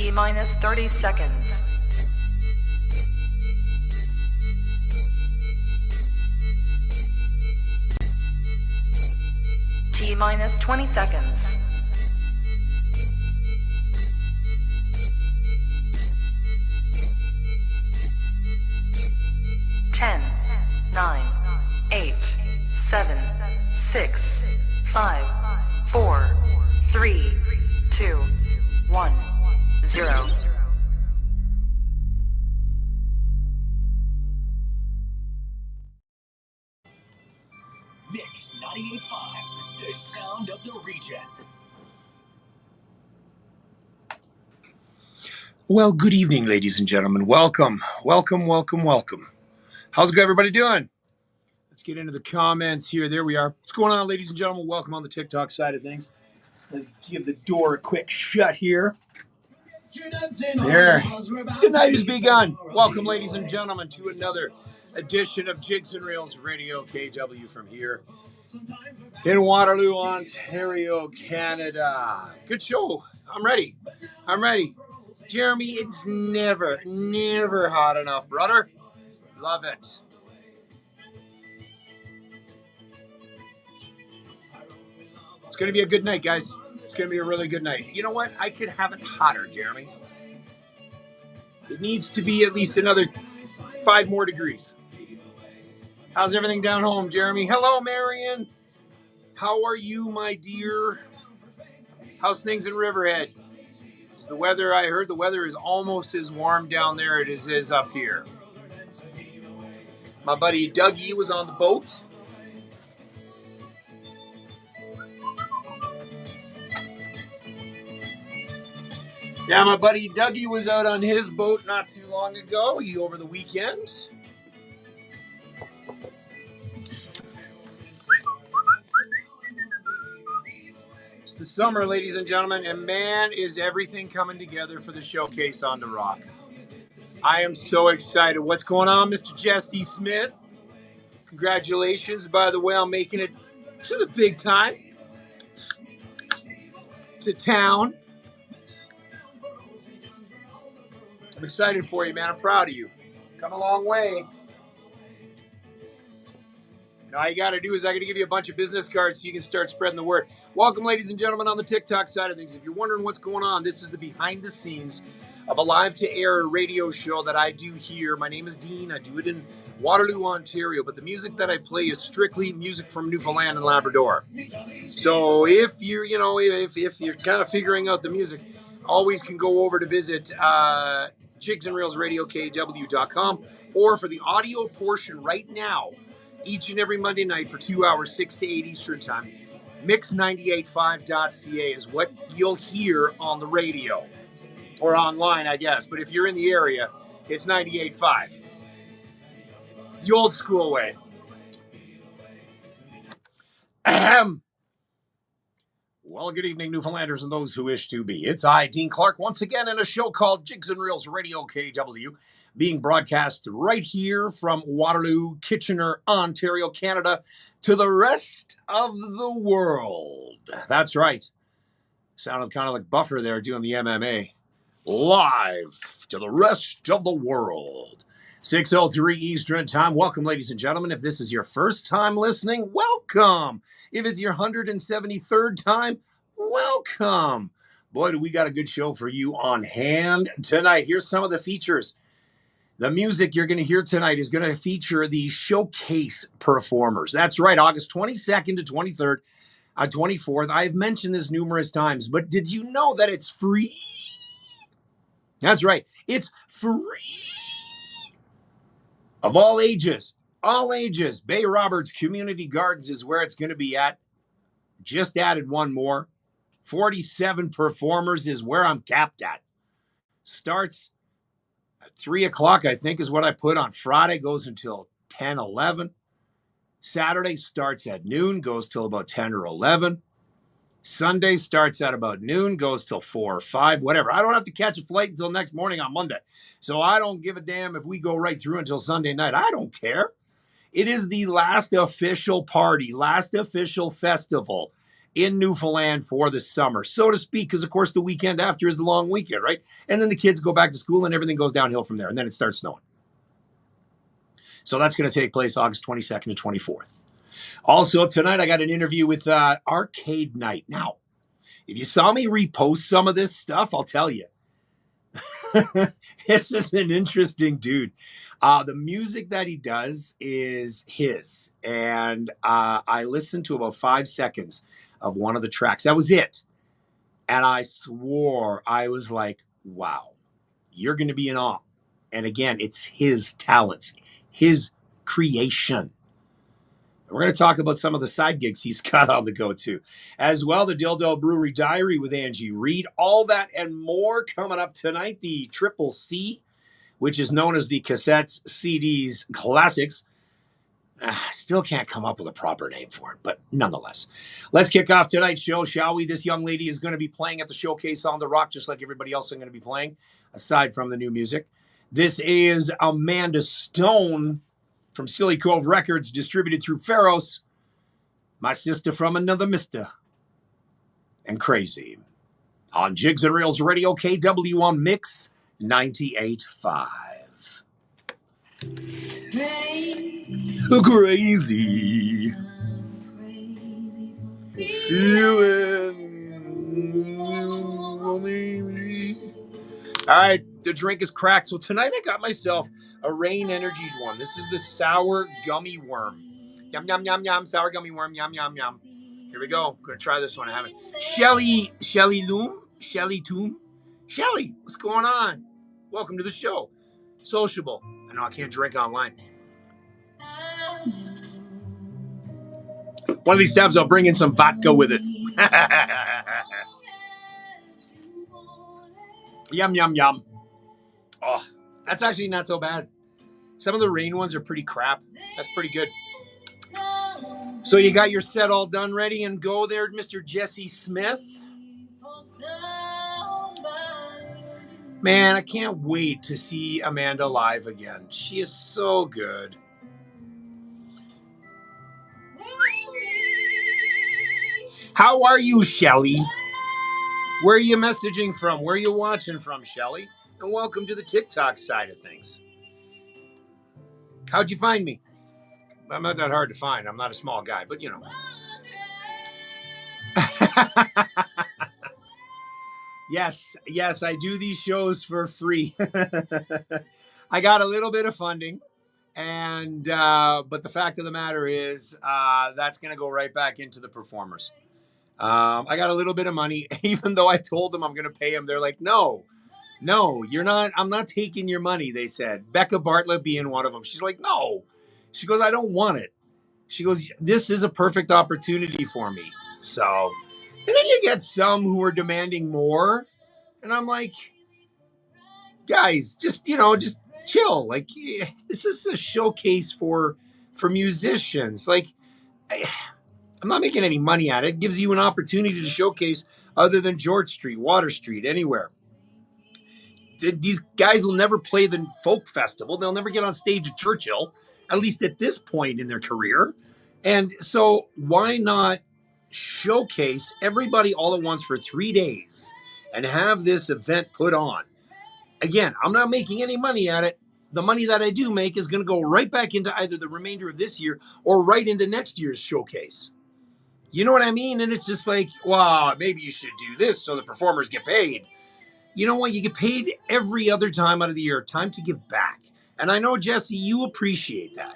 T minus 30 seconds. T minus 20 seconds. 10, 9, 8, 7, 6, 5, 4, 3, 2, 1, 0. Mix 98.5, the sound of the region. Well, good evening, ladies and gentlemen. Welcome. How's everybody doing? Let's get into the comments here. There we are. What's going on, ladies and gentlemen? Welcome on the TikTok side of things. Let's give the door a quick shut here. There. The night has begun. Welcome, ladies and gentlemen, to another edition of Jigs and Reels Radio KW from here in Waterloo, Ontario, Canada. Good show. I'm ready. Jeremy, it's never hot enough, brother. Love it. It's going to be a good night, guys. It's going to be a really good night. You know what? I could have it hotter, Jeremy. It needs to be at least another 5 more degrees. How's everything down home, Jeremy? Hello, Marion. How are you, my dear? How's things in Riverhead? Is the weather, I heard the weather is almost as warm down there as it is up here. My buddy Dougie was on the boat. Yeah, my buddy Dougie was out on his boat not too long ago, over the weekend. It's the summer, ladies and gentlemen, and man, is everything coming together for the showcase on the Rock. I am so excited. What's going on, Mr. Jesse Smith? Congratulations, by the way, on making it to the big time, to town. I'm excited for you, man. I'm proud of you. Come a long way. All you got to do is I got to give you a bunch of business cards so you can start spreading the word. Welcome, ladies and gentlemen, on the TikTok side of things. If you're wondering what's going on, this is the behind the scenes of a live-to-air radio show that I do here. My name is Dean. I do it in Waterloo, Ontario, but the music that I play is strictly music from Newfoundland and Labrador. So if you're, if you're kind of figuring out the music, always can go over to visit jigsandreelsradiokw.com, or for the audio portion right now, each and every Monday night for 2 hours, 6 to 8 Eastern Time, mix985.ca is what you'll hear on the radio. Or online, I guess. But if you're in the area, it's 98.5. The old school way. Ahem. Well, good evening, Newfoundlanders and those who wish to be. It's I, Dean Clark, once again in a show called Jigs and Reels Radio KW, being broadcast right here from Waterloo, Kitchener, Ontario, Canada, to the rest of the world. That's right. Sounded kind of like Buffer there doing the MMA. Live to the rest of the world. 6:03 Eastern Time. Welcome, ladies and gentlemen. If this is your first time listening, welcome. If it's your 173rd time, welcome. Boy, do we got a good show for you on hand tonight. Here's some of the features. The music you're going to hear tonight is going to feature the showcase performers. That's right, August 22nd to 23rd, 24th. I've mentioned this numerous times, but did you know that it's free? That's right. It's free. Of all ages, Bay Roberts Community Gardens is where it's going to be at. Just added one more. 47 performers is where I'm capped at. Starts at 3 o'clock, I think, is what I put on Friday. Goes until 10, 11. Saturday starts at noon, goes till about 10 or 11. Sunday starts at about noon, goes till 4 or 5, whatever. I don't have to catch a flight until next morning on Monday. So I don't give a damn if we go right through until Sunday night. I don't care. It is the last official party, last official festival in Newfoundland for the summer, so to speak, because of course the weekend after is the long weekend, right? And then the kids go back to school and everything goes downhill from there, and then it starts snowing. So that's going to take place August 22nd to 24th. Also, tonight I got an interview with Arcade Night. Now, if you saw me repost some of this stuff, I'll tell you. This is an interesting dude. The music that he does is his. And I listened to about 5 seconds of one of the tracks. That was it. And I swore, I was like, wow, you're going to be in awe. And again, it's his talents, his creation. We're going to talk about some of the side gigs he's got on the go too. As well, the Dildo Brewery Diary with Angie Reed. All that and more coming up tonight. The Triple C, which is known as the Cassettes, CDs, Classics. Still can't come up with a proper name for it, but nonetheless. Let's kick off tonight's show, shall we? This young lady is going to be playing at the Showcase on the Rock, just like everybody else is going to be playing, aside from the new music. This is Amanda Stone from Silly Cove Records, distributed through Pharos. My sister from another mister. And Crazy. On Jigs and Reels Radio, KW on Mix 98.5. Crazy. Crazy. Feeling. All right, the drink is cracked. So tonight I got myself a Rain Energy one. This is the sour gummy worm. Yum, yum, yum, yum. Sour gummy worm. Yum, yum, yum. Here we go. I'm going to try this one. I haven't. Shelly Toom. Shelly, what's going on? Welcome to the show. Sociable. I know I can't drink online. One of these times I'll bring in some vodka with it. Yum, yum, yum. Oh, that's actually not so bad. Some of the Rain ones are pretty crap. That's pretty good. So you got your set all done, ready and go there, Mr. Jesse Smith? Man, I can't wait to see Amanda live again. She is so good. How are you, Shelly? Where are you messaging from? Where are you watching from, Shelly? And welcome to the TikTok side of things. How'd you find me? I'm not that hard to find. I'm not a small guy, but you know. Yes, I do these shows for free. I got a little bit of funding, and but the fact of the matter is that's going to go right back into the performers. I got a little bit of money, even though I told them I'm going to pay them. They're like, no, you're not. I'm not taking your money, they said. Becca Bartlett being one of them. She's like, no. She goes, I don't want it. She goes, this is a perfect opportunity for me. So, and then you get some who are demanding more. And I'm like, guys, just chill. Like, this is a showcase for musicians. Like, I'm not making any money at it. It gives you an opportunity to showcase other than George Street, Water Street, anywhere. These guys will never play the folk festival. They'll never get on stage at Churchill, at least at this point in their career. And so why not showcase everybody all at once for 3 days and have this event put on? Again, I'm not making any money at it. The money that I do make is going to go right back into either the remainder of this year or right into next year's showcase. You know what I mean? And it's just like, wow, maybe you should do this so the performers get paid. You know what? You get paid every other time out of the year. Time to give back. And I know, Jesse, you appreciate that.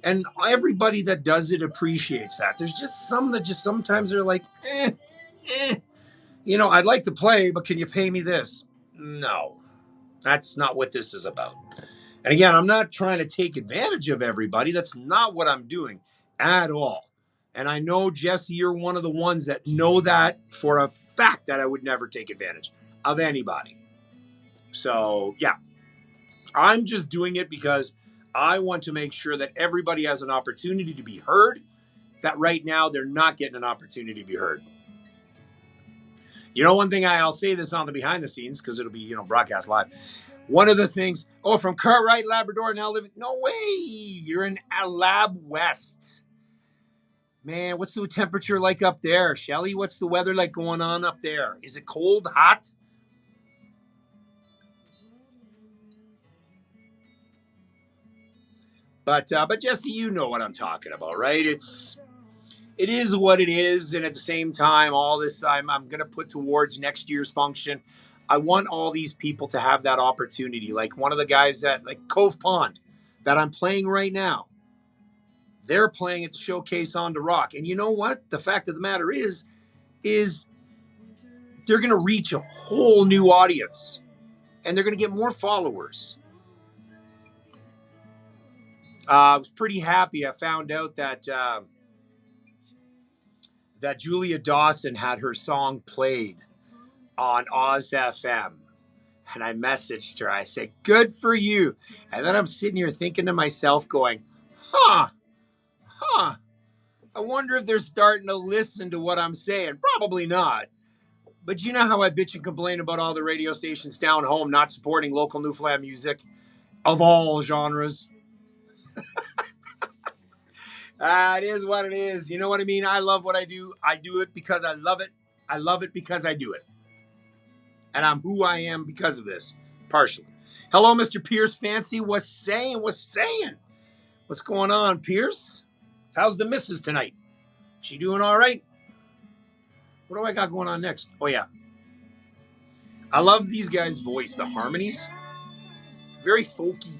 And everybody that does it appreciates that. There's just some that just sometimes are like, You know, I'd like to play, but can you pay me this? No, that's not what this is about. And again, I'm not trying to take advantage of everybody. That's not what I'm doing at all. And I know, Jesse, you're one of the ones that know that for a fact that I would never take advantage of anybody. So, yeah, I'm just doing it because I want to make sure that everybody has an opportunity to be heard, that right now they're not getting an opportunity to be heard. You know, one thing I'll say this on the behind the scenes because it'll be, broadcast live. One of the things, from Cartwright, Labrador, now living, no way, you're in Lab West. Man, what's the temperature like up there? Shelly, what's the weather like going on up there? Is it cold, hot? But Jesse, you know what I'm talking about, right? It is what it is, and at the same time, all this I'm going to put towards next year's function. I want all these people to have that opportunity. Like one of the guys at like Cove Pond that I'm playing right now, they're playing at the Showcase on the Rock, and you know what? The fact of the matter is they're going to reach a whole new audience, and they're going to get more followers. I was pretty happy. I found out that that Julia Dawson had her song played on Oz FM. And I messaged her. I said, good for you. And then I'm sitting here thinking to myself going, I wonder if they're starting to listen to what I'm saying. Probably not. But you know how I bitch and complain about all the radio stations down home not supporting local Newfoundland music of all genres? It is what it is. You know what I mean? I love what I do. I do it because I love it. I love it because I do it. And I'm who I am because of this, partially. Hello, Mr. Pierce Fancy. What's saying? What's going on, Pierce? How's the missus tonight? She doing all right? What do I got going on next? Oh, yeah. I love these guys' voice, the harmonies. Very folky.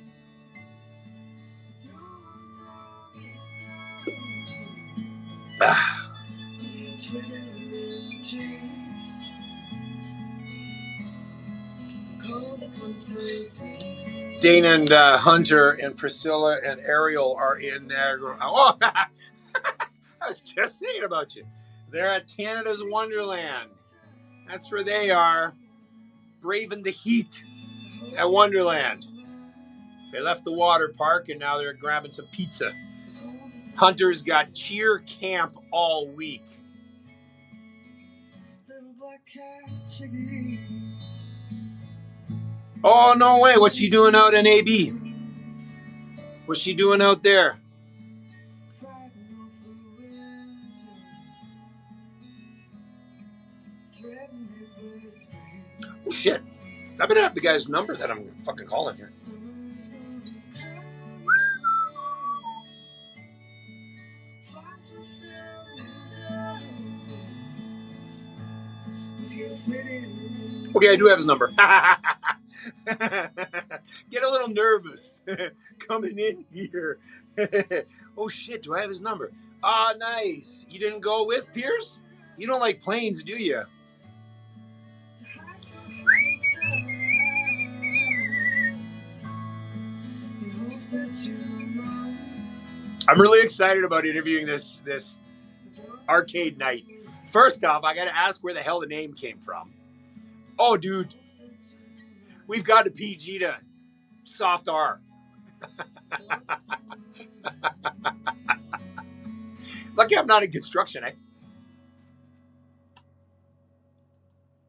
Dana and Hunter and Priscilla and Ariel are in there. Oh, I was just thinking about you. They're at Canada's Wonderland. That's where they are, braving the heat at Wonderland. They left the water park and now they're grabbing some pizza. Hunter's got cheer camp all week. Oh, no way. What's she doing out in AB? What's she doing out there? Oh, shit. I better have the guy's number that I'm fucking calling here. Okay, I do have his number. Get a little nervous coming in here. Oh, shit, do I have his number? Ah, nice. You didn't go with Pierce? You don't like planes, do you? I'm really excited about interviewing this arcade night. First off, I got to ask where the hell the name came from. Oh, dude. We've got to PG to soft R. Lucky I'm not in construction, eh?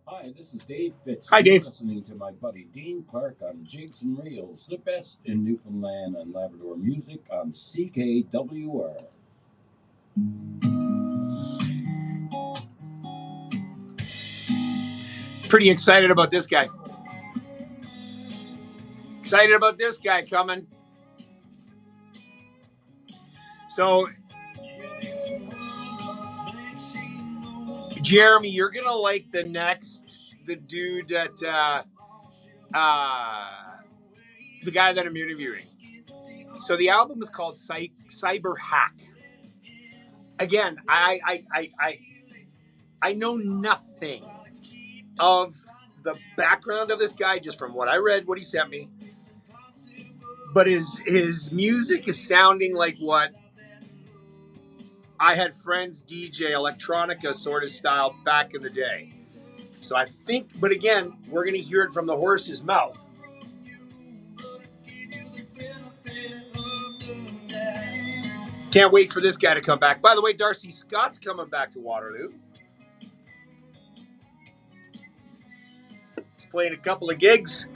Hi, this is Dave Fitz. Hi, Dave. You're listening to my buddy Dean Clark on Jigs and Reels, the best in Newfoundland and Labrador music on CKWR. Pretty excited about this guy. Excited about this guy coming. So, Jeremy, you're going to like the dude that, the guy that I'm interviewing. So the album is called Cyber Hack. Again, I know nothing of the background of this guy just from what I read, what he sent me. But his music is sounding like what I had friends DJ electronica sort of style back in the day. So I think, but again, we're going to hear it from the horse's mouth. Can't wait for this guy to come back. By the way, Darcy Scott's coming back to Waterloo. He's playing a couple of gigs.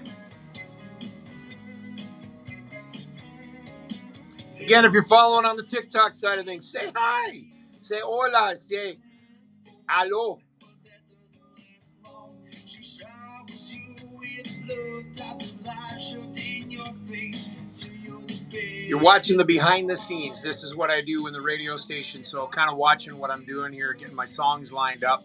Again, if you're following on the TikTok side of things, say hi. Say hola. Say hello. You're watching the behind the scenes. This is what I do in the radio station. So kind of watching what I'm doing here, getting my songs lined up,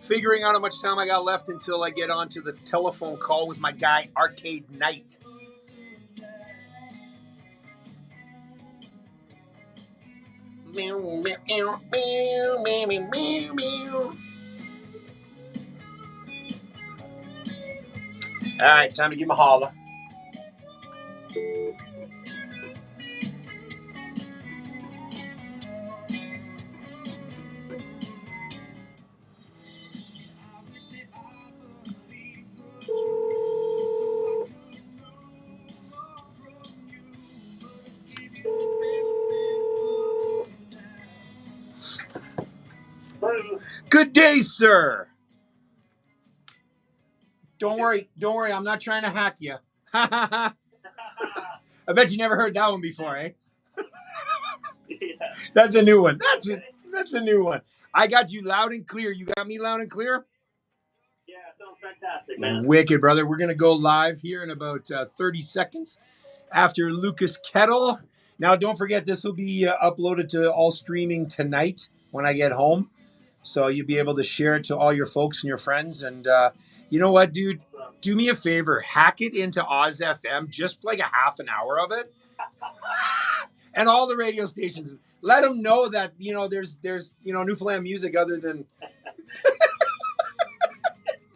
figuring out how much time I got left until I get onto the telephone call with my guy, Arcade Knight. All right, time to give him a holler. Good day, sir. Don't worry. I'm not trying to hack you. I bet you never heard that one before, eh? Yeah. That's a new one. That's a new one. I got you loud and clear. You got me loud and clear? Yeah, sounds fantastic, man. Wicked, brother. We're going to go live here in about 30 seconds after Lucas Kettle. Now, don't forget, this will be uploaded to all streaming tonight when I get home. So you'll be able to share it to all your folks and your friends. And you know what, dude? Do me a favor. Hack it into Oz FM, just like a half an hour of it. And all the radio stations. Let them know that, there's Newfoundland music other than...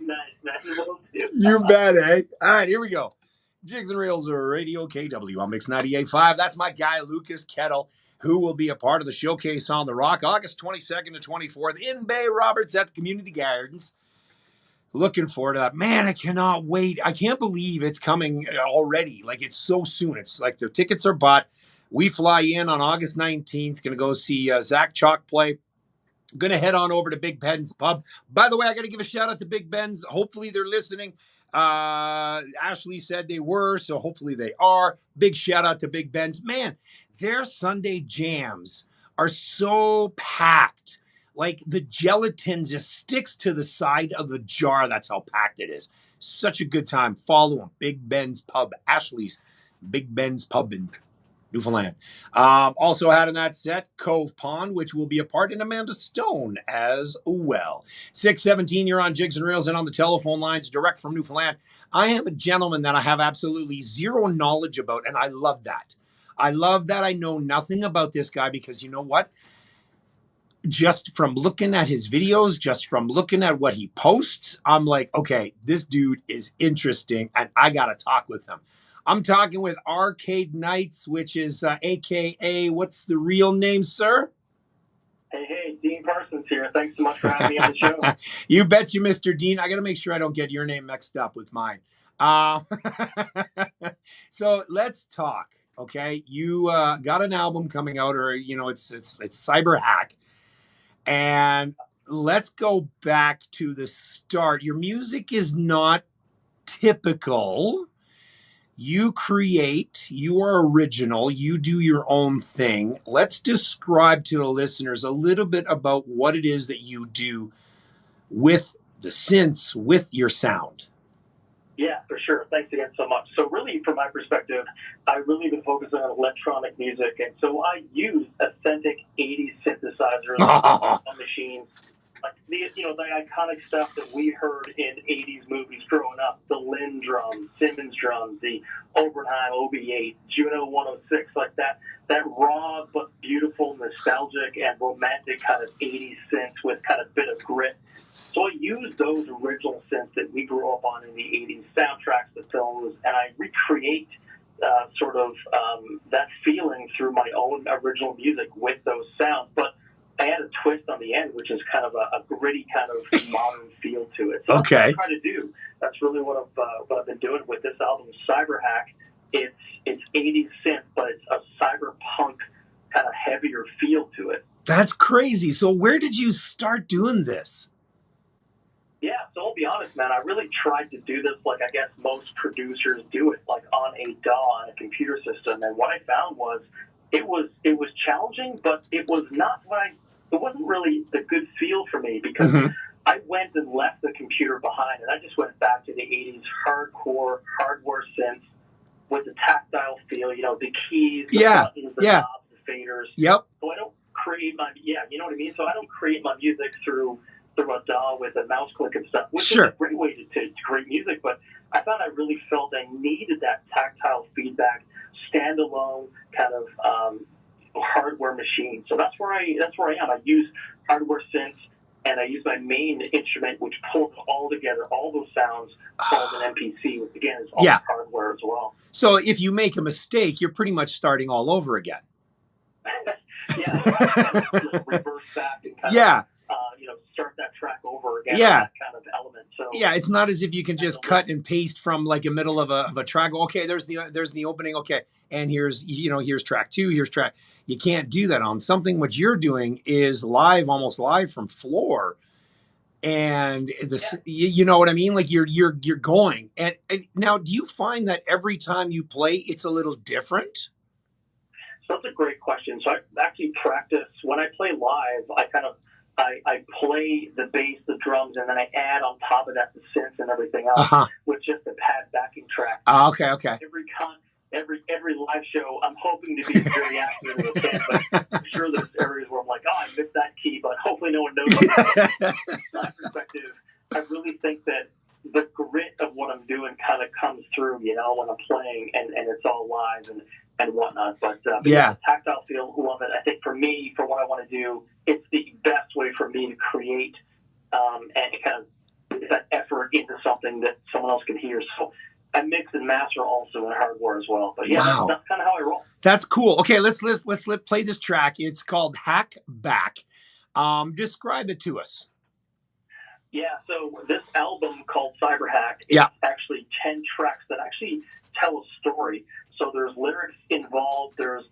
Nice. You bet, eh? All right, here we go. Jigs and Reels Radio KW on Mix 98.5. That's my guy, Lucas Kettle, who will be a part of the showcase on the Rock, August 22nd to 24th in Bay Roberts at the Community Gardens. Looking forward to that. Man, I cannot wait. I can't believe it's coming already. Like, it's so soon. It's like the tickets are bought. We fly in on August 19th. Going to go see Zach Chalk play. Going to head on over to Big Ben's Pub. By the way, I got to give a shout out to Big Ben's. Hopefully they're listening. Ashley said they were, so hopefully they are. Big shout out to Big Ben's. Man, their Sunday jams are so packed. Like the gelatin just sticks to the side of the jar. That's how packed it is. Such a good time. Follow them. Big Ben's Pub. Ashley's Big Ben's Pub in Newfoundland. Also had in that set Cove Pond, which will be a part in Amanda Stone as well. 617, you're on Jigs and Reels and on the telephone lines direct from Newfoundland. I have a gentleman that I have absolutely zero knowledge about, and I love that. I love that I know nothing about this guy because you know what? Just from looking at his videos, just from looking at what he posts, I'm like, okay, this dude is interesting and I got to talk with him. I'm talking with Arcade Knights, which is AKA, what's the real name, sir? Hey, Dean Parsons here. Thanks so much for having me on the show. You bet you, Mr. Dean. I got to make sure I don't get your name mixed up with mine. So let's talk, okay? You got an album coming out, or, it's Cyber Hack. And let's go back to the start. Your music is not typical. You create, you are original, you do your own thing. Let's describe to the listeners a little bit about what it is that you do with the synths, with your sound. Yeah, for sure. Thanks again so much. So really, from my perspective, I really been focusing on electronic music. And so I use authentic 80s synthesizers on machines. Like the iconic stuff that we heard in 80s movies growing up, the Lynn drums, Simmons drums, the Oberheim OB8, Juno 106, like that raw but beautiful, nostalgic and romantic kind of 80s synth with kind of bit of grit. So I use those original synths that we grew up on in the 80s, soundtracks to films, and I recreate that feeling through my own original music with those sounds. But I add a twist on the end, which is kind of a gritty kind of modern feel to it. So okay. That's what I'm trying to do. That's really what I've been doing with this album, Cyber Hack. It's 80s synth, but it's a cyberpunk kind of heavier feel to it. That's crazy. So where did you start doing this? Yeah, so I'll be honest, man. I really tried to do this like I guess most producers do it, like on a DAW, on a computer system. And what I found was it was challenging, but it was not what I it wasn't really a good feel for me because I went and left the computer behind, and I just went back to the 80s hardcore hardware synth with the tactile feel, you know, the keys, the buttons, the knobs, the faders. Yep. So I don't create my, you know what I mean? So I don't create my music through a DAW with a mouse click and stuff, which is a great way to create music, but I thought I really felt I needed that tactile feedback, standalone kind of hardware machine. So that's where I am. I use hardware synths, and I use my main instrument, which pulls all together, all those sounds, called an MPC, which again is all hardware as well. So if you make a mistake, you're pretty much starting all over again. Just reverse back and kind of, you know, start that track over again. That kind of element. So it's not as if you can just cut and paste from like a middle of a track. Okay, there's the opening. Okay, and here's track 2. Here's track. You can't do that on something. What you're doing is live, almost live from floor, and you know what I mean. Like you're going. And now, do you find that every time you play, it's a little different? So that's a great question. So I actually practice when I play live. I play the bass, the drums, and then I add on top of that the synths and everything else with just a pad backing track. Okay. Every live show, I'm hoping to be very accurate as I can, but I'm sure there's areas where I'm like, I missed that key, but hopefully no one knows. From my perspective, I really think that the grit of what I'm doing kind of comes through, you know, when I'm playing and it's all live and whatnot. But tactile feel, love it. I think for me, for what I want to do, it's the best way for me to create and kind of put that effort into something that someone else can hear. So I mix and master also in hardware as well. But that's kind of how I roll. That's cool. Okay, let's play this track. It's called Hack Back. Describe it to us. Yeah, so this album called Cyberhack is actually 10 tracks that actually tell a story. So there's lyrics involved. There's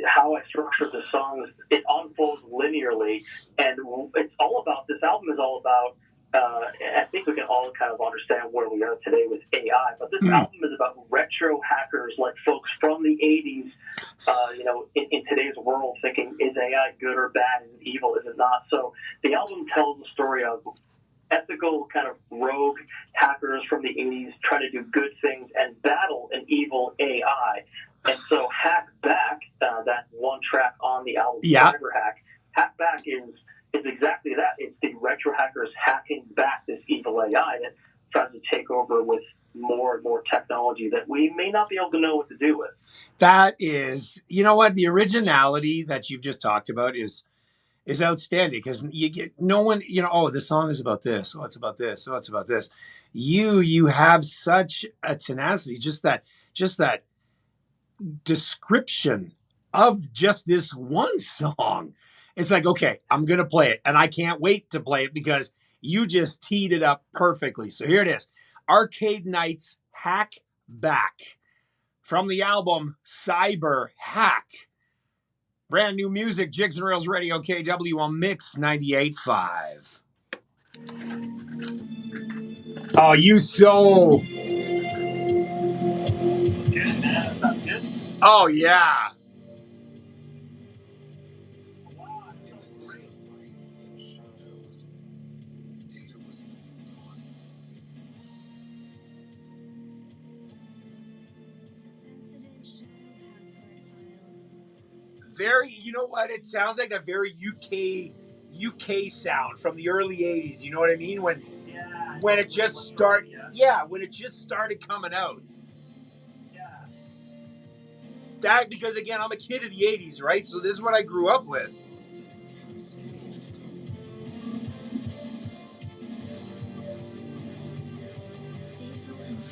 how I structure the songs. It unfolds linearly, and it's all about. This album is all about. I think we can all kind of understand where we are today with AI, but this album is about retro hackers, like folks from the 80s, you know, in today's world, thinking, is AI good or bad? Is it evil? Is it not? So the album tells the story of ethical kind of rogue hackers from the 80s trying to do good things and battle an evil AI. And so Hack Back, that one track on the album, Cyberhack, Hack Back is exactly that. It's the retro hackers hacking back this evil AI that tries to take over with more and more technology that we may not be able to know what to do with. That is, you know what, the originality that you've just talked about is outstanding, because you get no one, you know, oh, the song is about this. Oh, it's about this. Oh, it's about this. You have such a tenacity, just that description of just this one song. It's like, okay, I'm going to play it, and I can't wait to play it because you just teed it up perfectly. So here it is. Arcade Nights Hack Back from the album Cyberhack. Brand new music, Jigs and Reels Radio KW on Mix 98.5. Oh, you so... Oh, yeah. Very, you know what? It sounds like a very UK sound from the early 80s. You know what I mean? When it just started, when it just started coming out. That, because again, I'm a kid of the 80s, right? So this is what I grew up with.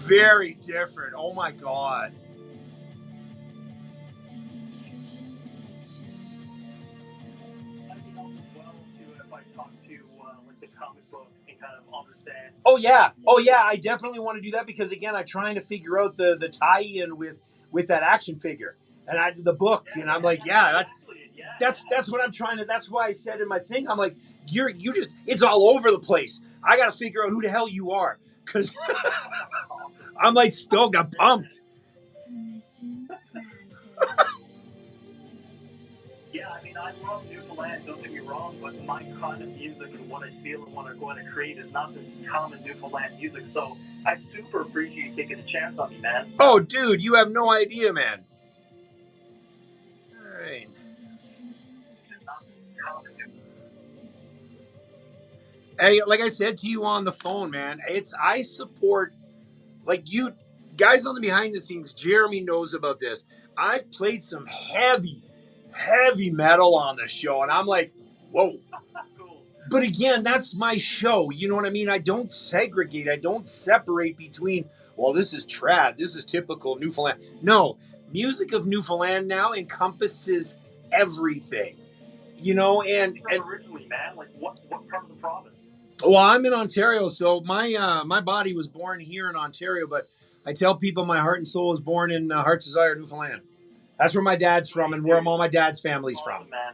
Very different. Oh my God. Oh yeah. I definitely want to do that because again, I'm trying to figure out the tie-in with that action figure, and I did the book, and I'm like, that's what I'm trying to. That's why I said in my thing, I'm like, you just, it's all over the place. I got to figure out who the hell you are, because I'm like still got pumped. Yeah, I mean, I love Newfoundland. Newfoundland, don't get me wrong, but my kind of music and what I feel and what I'm going to create is not this common Newfoundland music. So I super appreciate you taking a chance on me, man. Oh, dude, you have no idea, man. All right. Hey, like I said to you on the phone, man, I support, like, you guys on the behind the scenes. Jeremy knows about this. I've played some heavy metal on the show, and I'm like, whoa. Cool. But again, that's my show. You know what I mean? I don't segregate. I don't separate between, well, this is trad, this is typical Newfoundland. No, music of Newfoundland now encompasses everything. You know, and Originally, man, like what part of the province? well, I'm in Ontario, so my body was born here in Ontario, but I tell people my heart and soul was born in Hearts Desire, Newfoundland. That's where my dad's from, and where all my dad's family's from. Man.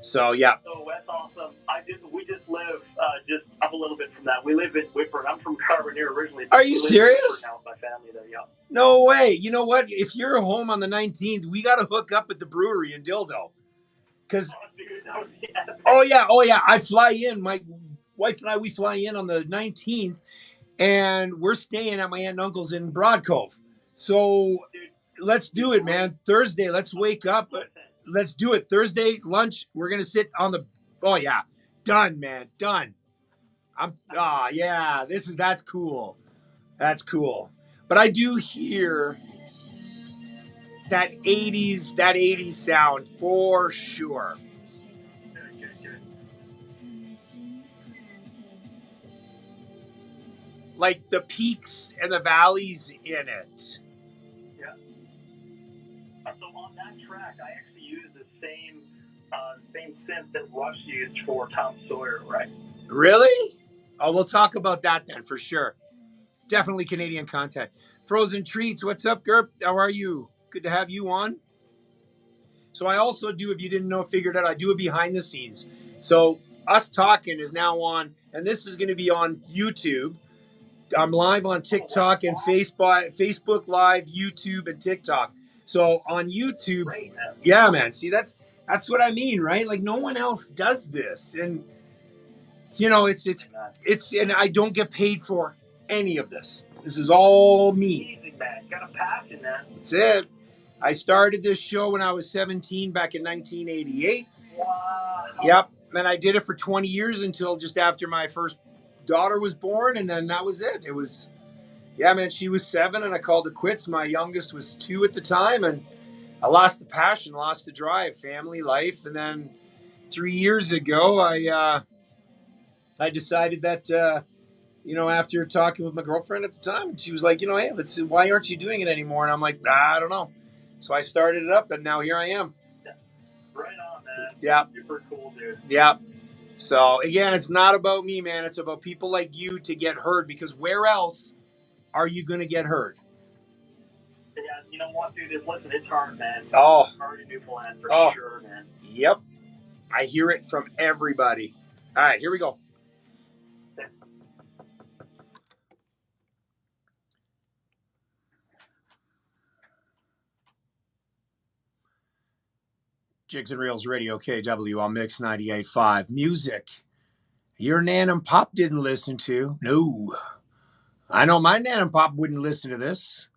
So yeah. So that's awesome. We just live just up a little bit from that. We live in Whitburn. I'm from Carbonear originally. Are you serious? Now with my family there, yeah. No way. You know what? If you're home on the 19th, we got to hook up at the brewery in Dildo. Because oh yeah, I fly in. My wife and we fly in on the 19th, and we're staying at my aunt and uncle's in Broadcove. So let's do it, man. Thursday, let's wake up. Let's do it. Thursday lunch. We're gonna sit on the. Oh yeah, done, man, done. Yeah. That's cool. That's cool. But I do hear that 80s sound for sure. Like the peaks and the valleys in it. Yeah. So on that track, I actually used the same synth that Rush used for Tom Sawyer, right? Really? Oh, we'll talk about that then for sure. Definitely Canadian content. Frozen Treats, what's up, Gerp? How are you? Good to have you on. So I also do, if you didn't know, figured out, I do a behind the scenes. So Us Talking is now on, and this is going to be on YouTube. I'm live on TikTok and Facebook Live, YouTube, and TikTok. So on YouTube, yeah, man. See, that's what I mean, right? Like no one else does this, and you know, it's and I don't get paid for any of this. This is all me. Easy, man. Got a passion, man. That's it. I started this show when I was 17 back in 1988. Wow. Yep, and I did it for 20 years until just after my first daughter was born, and then that was it. It was, yeah, man, she was 7 and I called it quits. My youngest was 2 at the time, and I lost the passion, lost the drive, family, life. And then 3 years ago, I decided that, after talking with my girlfriend at the time, and she was like, hey, why aren't you doing it anymore? And I'm like, I don't know. So I started it up, and now here I am. Right on, man. Yeah. Super cool, dude. Yeah. So, again, it's not about me, man. It's about people like you to get heard, because where else are you going to get heard? Yeah, you know what, dude? Listen, it's hard, man. Oh. It's hard in Newfoundland for sure, man. Yep. I hear it from everybody. All right, here we go. Jigs and Reels Radio KW on Mix 98.5. Music your Nan and Pop didn't listen to. No. I know my Nan and Pop wouldn't listen to this.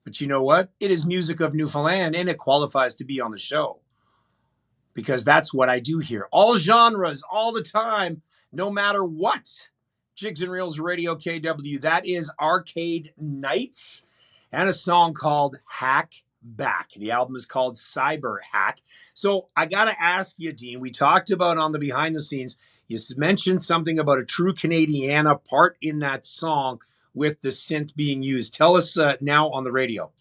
But you know what? It is music of Newfoundland, and it qualifies to be on the show. Because that's what I do here. All genres, all the time, no matter what. Jigs and Reels Radio KW. That is Arcade Nights and a song called Hack Back. The album is called Cyber Hack. So I got to ask you, Dean, we talked about on the behind the scenes, you mentioned something about a true Canadiana part in that song with the synth being used. Tell us now on the radio.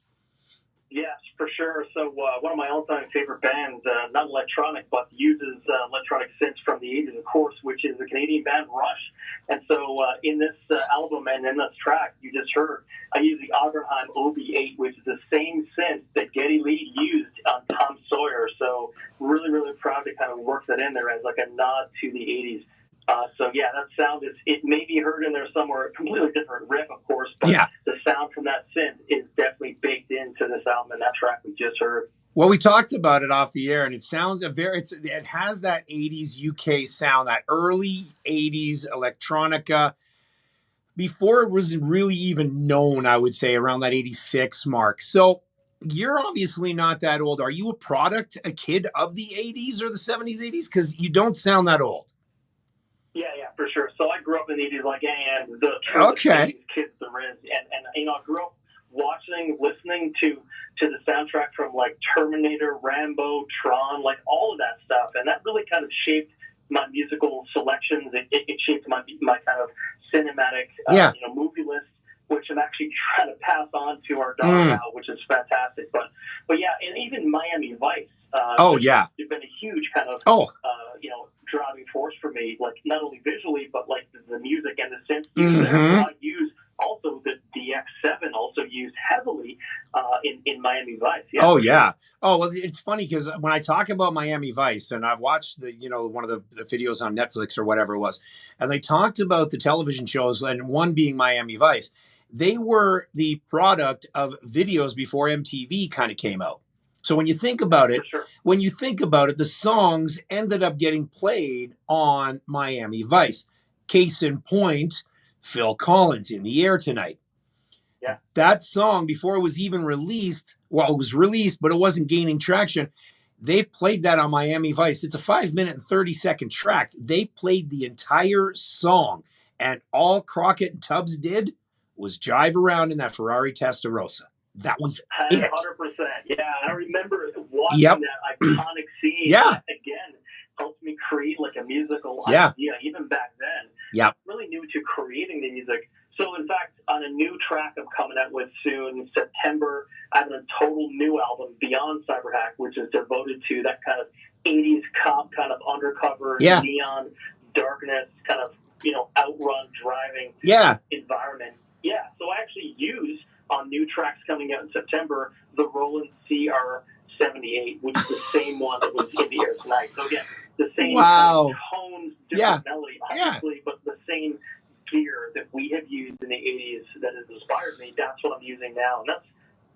Yes, for sure. So one of my all-time favorite bands, not electronic, but uses electronic synths from the 80s, of course, which is the Canadian band Rush. And so in this album and in this track you just heard, I use the Augerheim OB8, which is the same synth that Geddy Lee used on Tom Sawyer. So really, really proud to kind of work that in there as like a nod to the 80s. So yeah, that sound it may be heard in there somewhere, a completely different riff, of course, but the sound from that synth is definitely baked into this album and that track we just heard. Well, we talked about it off the air, and it sounds it has that 80s UK sound, that early 80s electronica, before it was really even known, I would say, around that 86 mark. So you're obviously not that old. Are you a kid of the 80s or the 70s, 80s? Because you don't sound that old. Yeah, for sure. So I grew up in the 80s like I am the Okay. kids there is. And you know, I grew up listening to the soundtrack from like Terminator, Rambo, Tron, like all of that stuff. And that really kind of shaped my musical selections. It shaped my kind of cinematic movie list, which I'm actually trying to pass on to our daughter now, which is fantastic. But yeah, and even Miami Vice. It's been a huge kind of driving force for me, like not only visually but like the music and the synth. I use also the DX7 also used heavily in Miami Vice. Yeah, oh yeah. Oh well, it's funny because when I talk about Miami Vice, and I've watched one of the videos on Netflix or whatever it was, and they talked about the television shows, and one being Miami Vice. They were the product of videos before MTV kind of came out. So when you think about it, the songs ended up getting played on Miami Vice. Case in point, Phil Collins, In the Air Tonight. Yeah. That song, before it was even released, well, it was released, but it wasn't gaining traction. They played that on Miami Vice. It's a 5-minute and 30-second track. They played the entire song, and all Crockett and Tubbs did was jive around in that Ferrari Testarossa. That was 100%. Yeah, I remember watching that iconic scene. Yeah. Again, helped me create like a musical idea, even back then. Yeah. Really new to creating the music. So, in fact, on a new track I'm coming out with soon, in September, I have a total new album, Beyond Cyberhack, which is devoted to that kind of 80s cop, kind of undercover, neon, darkness, kind of, outrun driving environment. Yeah, so I actually use, on new tracks coming out in September, the Roland CR78, which is the same one that was In the Air Tonight. So, again, the same kind of tones, different melody, obviously, but the same gear that we have used in the 80s that has inspired me. That's what I'm using now. And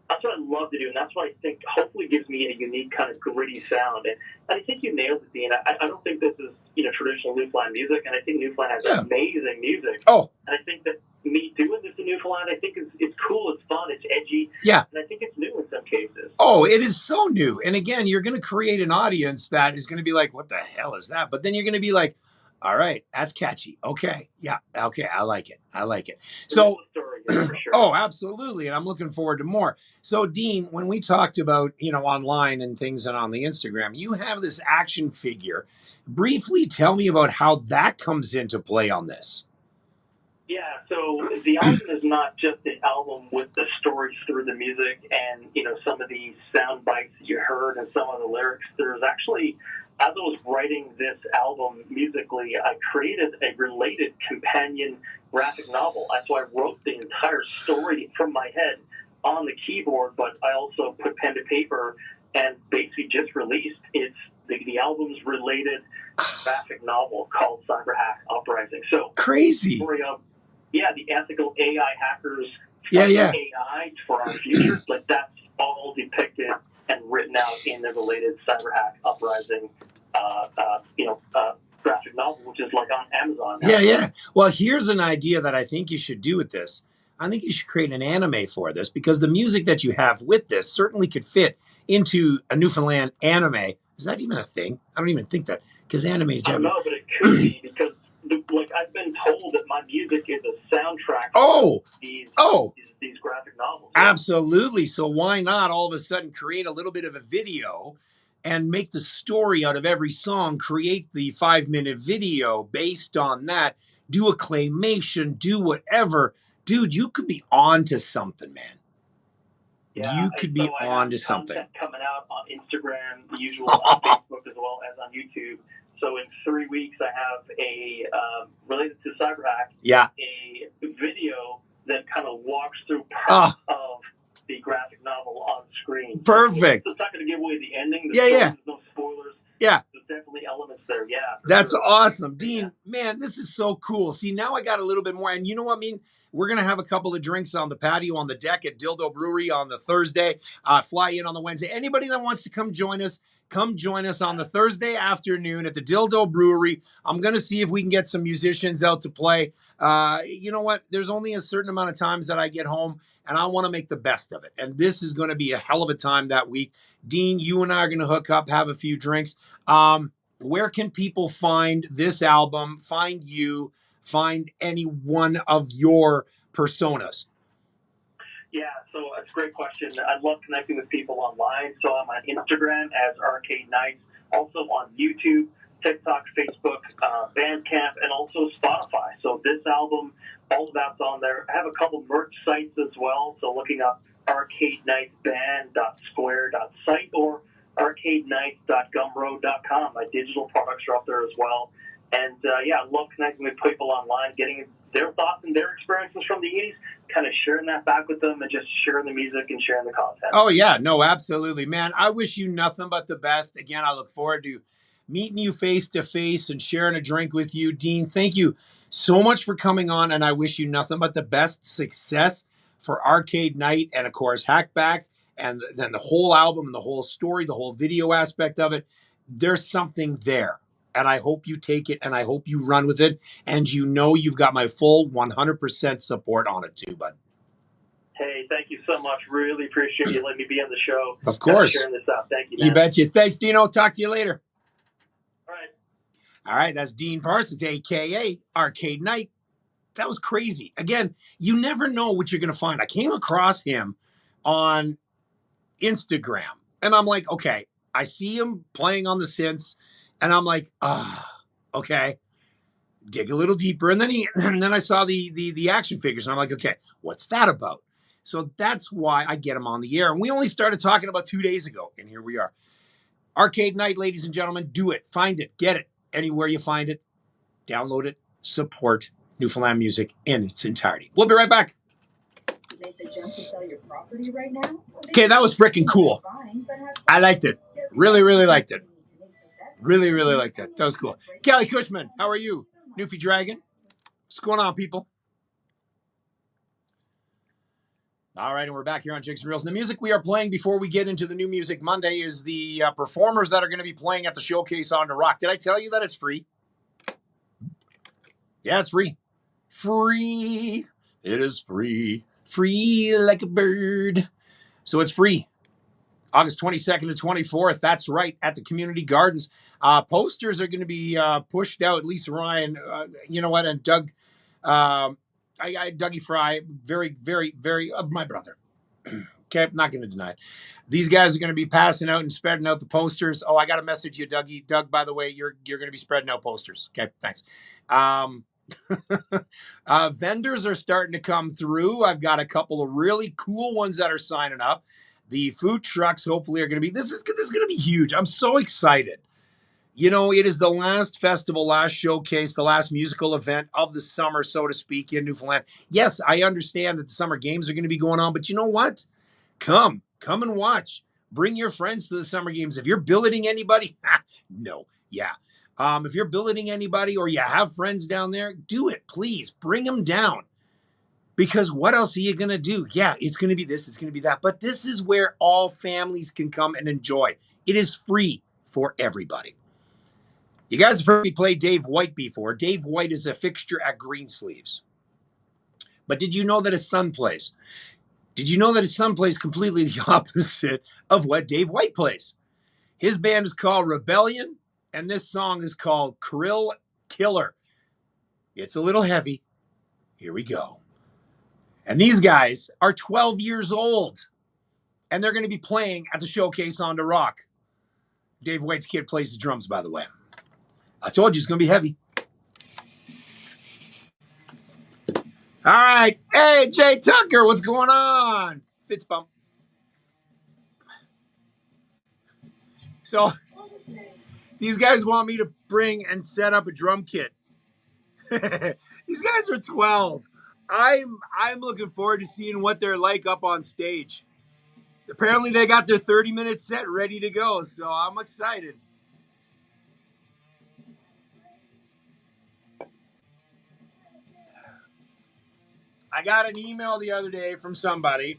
that's what I love to do. And that's what I think hopefully gives me a unique kind of gritty sound. And I think you nailed it, Dean. I don't think this is, traditional Newfoundland music. And I think Newfoundland has amazing music. Oh. And I think that me doing this in Newfoundland, I think it's cool, it's fun, it's edgy. Yeah. And I think it's new in some cases. Oh, it is so new. And again, you're going to create an audience that is going to be like, what the hell is that? But then you're going to be like, all right, that's catchy. Okay. Yeah. Okay. I like it. So, oh, absolutely. And I'm looking forward to more. So, Dean, when we talked about, online and things and on the Instagram, you have this action figure. Briefly tell me about how that comes into play on this. Yeah, so the album is not just the album with the stories through the music and, some of the sound bites you heard and some of the lyrics. There's actually, as I was writing this album musically, I created a related companion graphic novel. So I wrote the entire story from my head on the keyboard, but I also put pen to paper and basically just released the album's related graphic novel called Cyberhack Uprising. So crazy. Story of, the ethical AI hackers AI for our future. Like that's all depicted and written out in the related Cyberhack Uprising, graphic novel, which is like on Amazon now. Yeah. Well, here's an idea that I think you should do with this. I think you should create an anime for this because the music that you have with this certainly could fit into a Newfoundland anime. Is that even a thing? I don't even think that because anime is. I don't know, but it could be because. I've been told that my music is a soundtrack to these graphic novels. Absolutely. So why not all of a sudden create a little bit of a video and make the story out of every song, create the 5-minute video based on that, do a claymation, do whatever. Dude, you could be on to something, man. Yeah, you could be on to something. Coming out on Instagram, the usual on Facebook as well as on YouTube. So in 3 weeks, I have a related to Cyberhack, a video that kind of walks through parts of the graphic novel on screen. Perfect. So it's not going to give away the ending. There's no spoilers. Yeah. There's definitely elements there. Yeah. That's awesome, Dean. man, this is so cool. See, now I got a little bit more. And you know what I mean? We're going to have a couple of drinks on the patio on the deck at Dildo Brewery on the Thursday. Fly in on the Wednesday. Anybody that wants to come join us on the Thursday afternoon at the Dildo Brewery. I'm going to see if we can get some musicians out to play. You know what? There's only a certain amount of times that I get home, and I want to make the best of it. And this is going to be a hell of a time that week. Dean, you and I are going to hook up, have a few drinks. Where can people find this album, find you, find any one of your personas? Yeah, so that's a great question. I love connecting with people online. So I'm on Instagram as Arcade Nights, also on YouTube, TikTok, Facebook, Bandcamp, and also Spotify. So this album, all of that's on there. I have a couple merch sites as well. So looking up arcadenightsband.square.site or arcadenights.gumroad.com. My digital products are up there as well. And yeah, I love connecting with people online, getting their thoughts and their experiences from the 80s, kind of sharing that back with them and just sharing the music and sharing the content. Oh, yeah. No, absolutely, man. I wish you nothing but the best. Again, I look forward to meeting you face to face and sharing a drink with you. Dean, thank you so much for coming on, and I wish you nothing but the best success for Arcade Night and, of course, Hackback, and then the whole album and the whole story, the whole video aspect of it. There's something there. And I hope you take it, and I hope you run with it. And you know you've got my full 100% support on it too, bud. Hey, thank you so much. Really appreciate you letting me be on the show. Of course. Sharing this out. Thank you, man. You betcha. Thanks, Dino. Talk to you later. All right. All right, that's Dean Parsons, a.k.a. Arcade Night. That was crazy. Again, you never know what you're going to find. I came across him on Instagram, and I'm like, okay, I see him playing on the synths. And I'm like, okay, dig a little deeper. And then I saw the action figures, and I'm like, okay, what's that about? So that's why I get him on the air. And we only started talking about 2 days ago, and here we are. Arcade Night, ladies and gentlemen, do it. Find it. Get it. Anywhere you find it. Download it. Support Newfoundland music in its entirety. We'll be right back. Make the jump to sell your property right now? Okay, that was freaking cool. I liked it. Really, really liked it. Really, really like that. That was cool. Kelly Cushman, how are you? Newfie Dragon. What's going on, people? All right, and we're back here on Jigs and Reels. And the music we are playing before we get into the New Music Monday is the performers that are going to be playing at the Showcase on the Rock. Did I tell you that it's free? Yeah, it's free. Free. It is free. Free like a bird. So it's free. August 22nd to 24th. That's right, at the Community Gardens. Posters are going to be pushed out. Lisa Ryan, you know what, and Doug, Dougie Fry, very, very, very, my brother. Okay, I'm not going to deny it. These guys are going to be passing out and spreading out the posters. Oh, I got to message you, Dougie. Doug, by the way, you're going to be spreading out posters. Okay, thanks. Vendors are starting to come through. I've got a couple of really cool ones that are signing up. The food trucks hopefully are going to be, this is going to be huge. I'm so excited. You know, it is the last festival, last showcase, the last musical event of the summer, so to speak, in Newfoundland. Yes, I understand that the summer games are going to be going on, but you know what? Come and watch. Bring your friends to the summer games. If you're billeting anybody, no, yeah. If you're billeting anybody or you have friends down there, do it, please. Bring them down. Because what else are you going to do? Yeah, it's going to be this, it's going to be that. But this is where all families can come and enjoy. It is free for everybody. You guys have heard me play Dave White before. Dave White is a fixture at Greensleeves. But did you know that his son plays? Did you know that his son plays completely the opposite of what Dave White plays? His band is called Rebellion, and this song is called Krill Killer. It's a little heavy. Here we go. And these guys are 12 years old, and they're going to be playing at the Showcase on the Rock. Dave White's kid plays the drums, by the way. I told you it's going to be heavy. All right. Hey, Jay Tucker, what's going on? Fitz bump. So these guys want me to bring and set up a drum kit. These guys are 12. I'm looking forward to seeing what they're like up on stage. Apparently they got their 30-minute set ready to go, so I'm excited. I got an email the other day from somebody.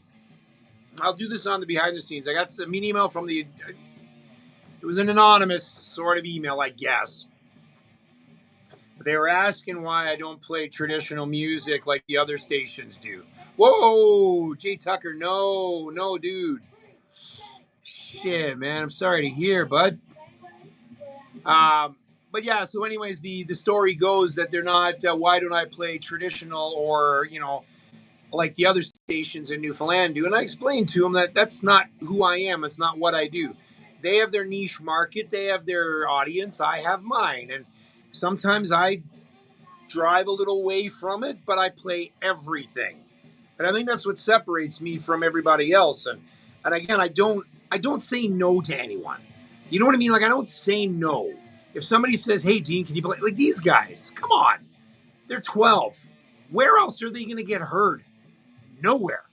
I'll do this on the behind the scenes. I got an email from it was an anonymous sort of email, I guess. But they were asking why I don't play traditional music like the other stations do. Whoa, Jay Tucker, no, dude. Shit, man, I'm sorry to hear, bud. But yeah, so anyways, the story goes that they're not, why don't I play traditional or, like the other stations in Newfoundland do. And I explained to them that that's not who I am. It's not what I do. They have their niche market. They have their audience. I have mine. And sometimes I drive a little away from it, but I play everything. And I think that's what separates me from everybody else. And again, I don't say no to anyone. You know what I mean? Like, I don't say no. If somebody says, hey, Dean, can you play? Like, these guys, come on. They're 12. Where else are they going to get heard? Nowhere.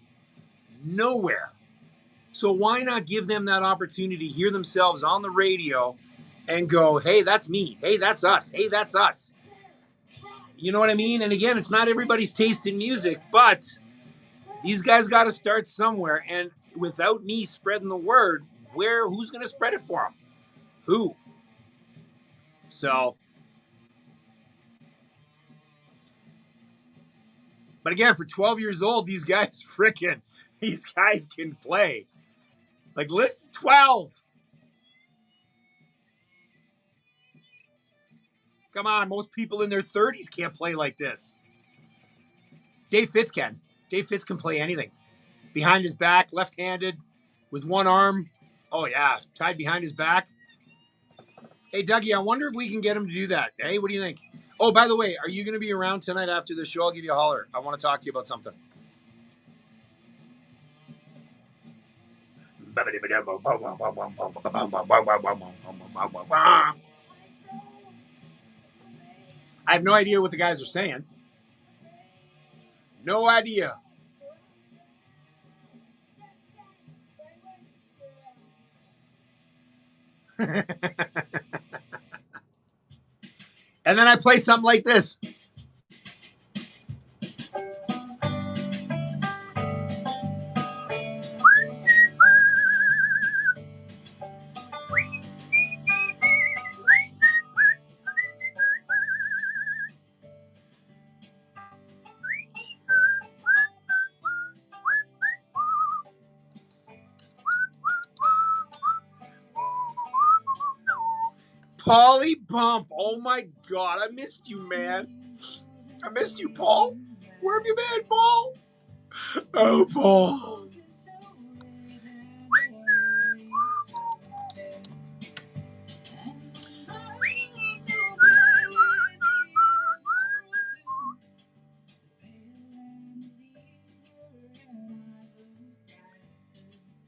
So why not give them that opportunity to hear themselves on the radio and go, hey, that's me. Hey, that's us. Hey, that's us. You know what I mean? And again, it's not everybody's taste in music, but these guys got to start somewhere. And without me spreading the word, who's going to spread it for them? Who? So, but again, for 12 years old, these guys can play. Like, listen, 12. Come on, most people in their 30s can't play like this. Dave Fitz can. Dave Fitz can play anything. Behind his back, left-handed, with one arm. Oh, yeah, tied behind his back. Hey, Dougie, I wonder if we can get him to do that. Hey, what do you think? Oh, by the way, are you going to be around tonight after the show? I'll give you a holler. I want to talk to you about something. I have no idea what the guys are saying. No idea. And then I play something like this. Paulie Bump. Oh my God. I missed you, man. I missed you, Paul. Where have you been, Paul? Oh, Paul.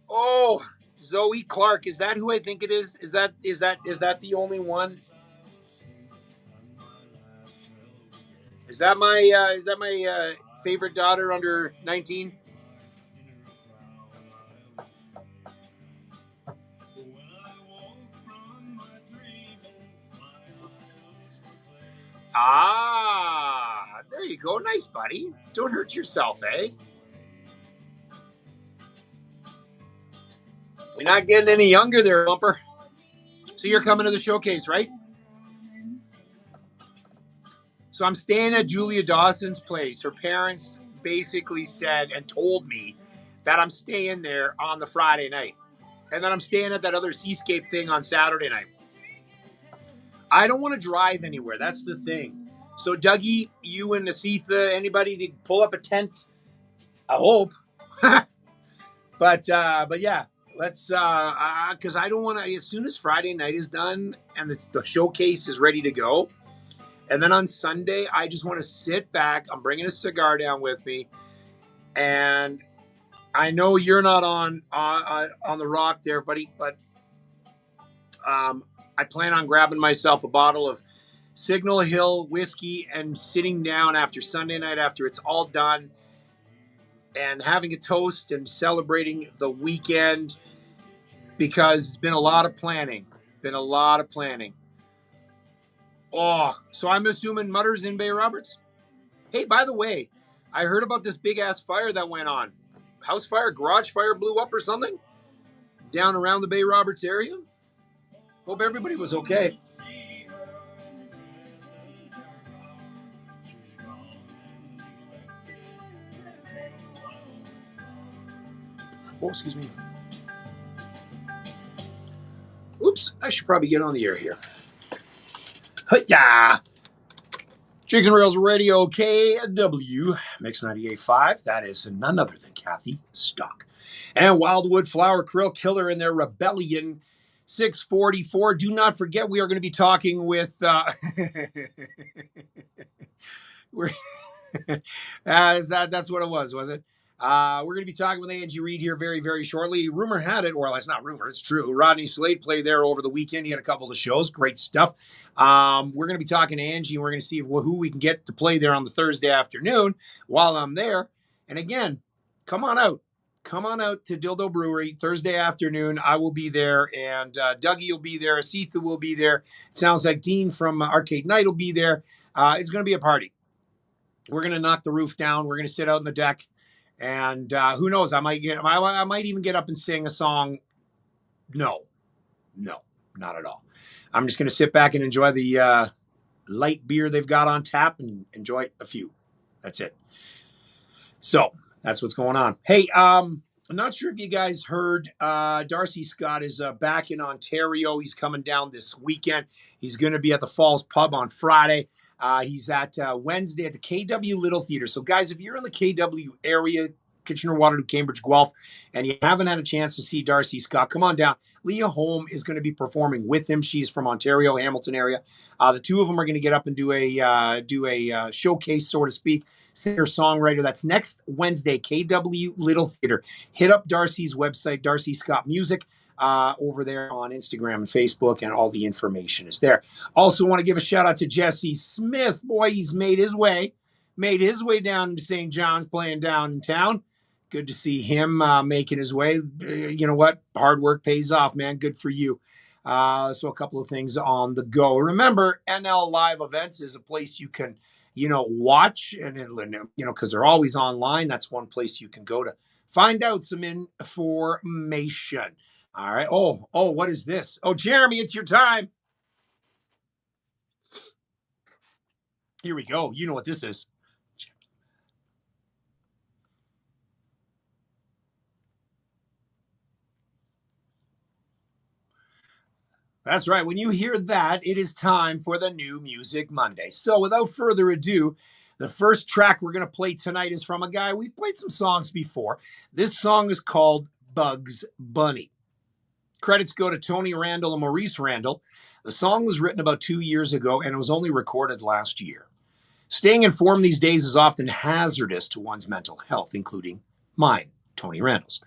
Oh, Zoe Clark. Is that who I think it is? Is that the only one? Is that my favorite daughter under 19? Ah, there you go. Nice, buddy. Don't hurt yourself, eh? We're not getting any younger there, Bumper. So you're coming to the showcase, right? So I'm staying at Julia Dawson's place. Her parents basically said and told me that I'm staying there on the Friday night. And then I'm staying at that other Seascape thing on Saturday night. I don't want to drive anywhere. That's the thing. So Dougie, you and Nasitha, anybody to pull up a tent? I hope. But yeah. Let's, because I don't want to, as soon as Friday night is done and the showcase is ready to go, and then on Sunday, I just want to sit back. I'm bringing a cigar down with me, and I know you're not on the rock there, buddy, but I plan on grabbing myself a bottle of Signal Hill whiskey and sitting down after Sunday night, after it's all done, and having a toast and celebrating the weekend, because it's been a lot of planning. Oh, so I'm assuming Mutter's in Bay Roberts? Hey, by the way, I heard about this big-ass fire that went on. House fire, garage fire blew up or something? Down around the Bay Roberts area? Hope everybody was okay. Oh, excuse me. Oops, I should probably get on the air here. Hi-ya! Jigs and Reels Radio KW, Mix 98.5. That is none other than Kathy Stock. And Wildwood Flower Krill Killer in their Rebellion 644. Do not forget, we are going to be talking with... that's what it was it? We're going to be talking with Angie Reid here very, very shortly. Rumor had it, or it's not rumor, it's true. Rodney Slade played there over the weekend. He had a couple of shows. Great stuff. We're going to be talking to Angie, and we're going to see who we can get to play there on the Thursday afternoon while I'm there. And again, come on out. Come on out to Dildo Brewery Thursday afternoon. I will be there, and Dougie will be there. Asitha will be there. It sounds like Dean from Arcade Night will be there. It's going to be a party. We're going to knock the roof down. We're going to sit out on the deck. And who knows? I might even get up and sing a song. No, not at all. I'm just going to sit back and enjoy the light beer they've got on tap and enjoy a few. That's it. So that's what's going on. Hey, I'm not sure if you guys heard. Darcy Scott is back in Ontario. He's coming down this weekend. He's going to be at the Falls Pub on Friday. He's at Wednesday at the KW Little Theater. So, guys, if you're in the KW area, Kitchener-Waterloo, Cambridge, Guelph, and you haven't had a chance to see Darcy Scott, come on down. Leah Holm is going to be performing with him. She's from Ontario, Hamilton area. The two of them are going to get up and do a showcase, so to speak, singer-songwriter. That's next Wednesday, KW Little Theater. Hit up Darcy's website, Darcy Scott Music. Over there on Instagram and Facebook, and all the information is there. Also want to give a shout out to Jesse Smith. Boy, he's made his way down to St. John's, playing down in town. Good to see him making his way. You know what? Hard work pays off, man. Good for you. So a couple of things on the go. Remember, NL Live Events is a place you can, watch, and because they're always online. That's one place you can go to find out some information. All right. Oh, what is this? Oh, Jeremy, it's your time. Here we go. You know what this is. That's right. When you hear that, it is time for the New Music Monday. So without further ado, the first track we're going to play tonight is from a guy. We've played some songs before. This song is called Bugs Bunny. Credits go to Tony Randall and Maurice Randall. The song was written about 2 years ago, and it was only recorded last year. Staying informed these days is often hazardous to one's mental health, including mine, Tony Randall's.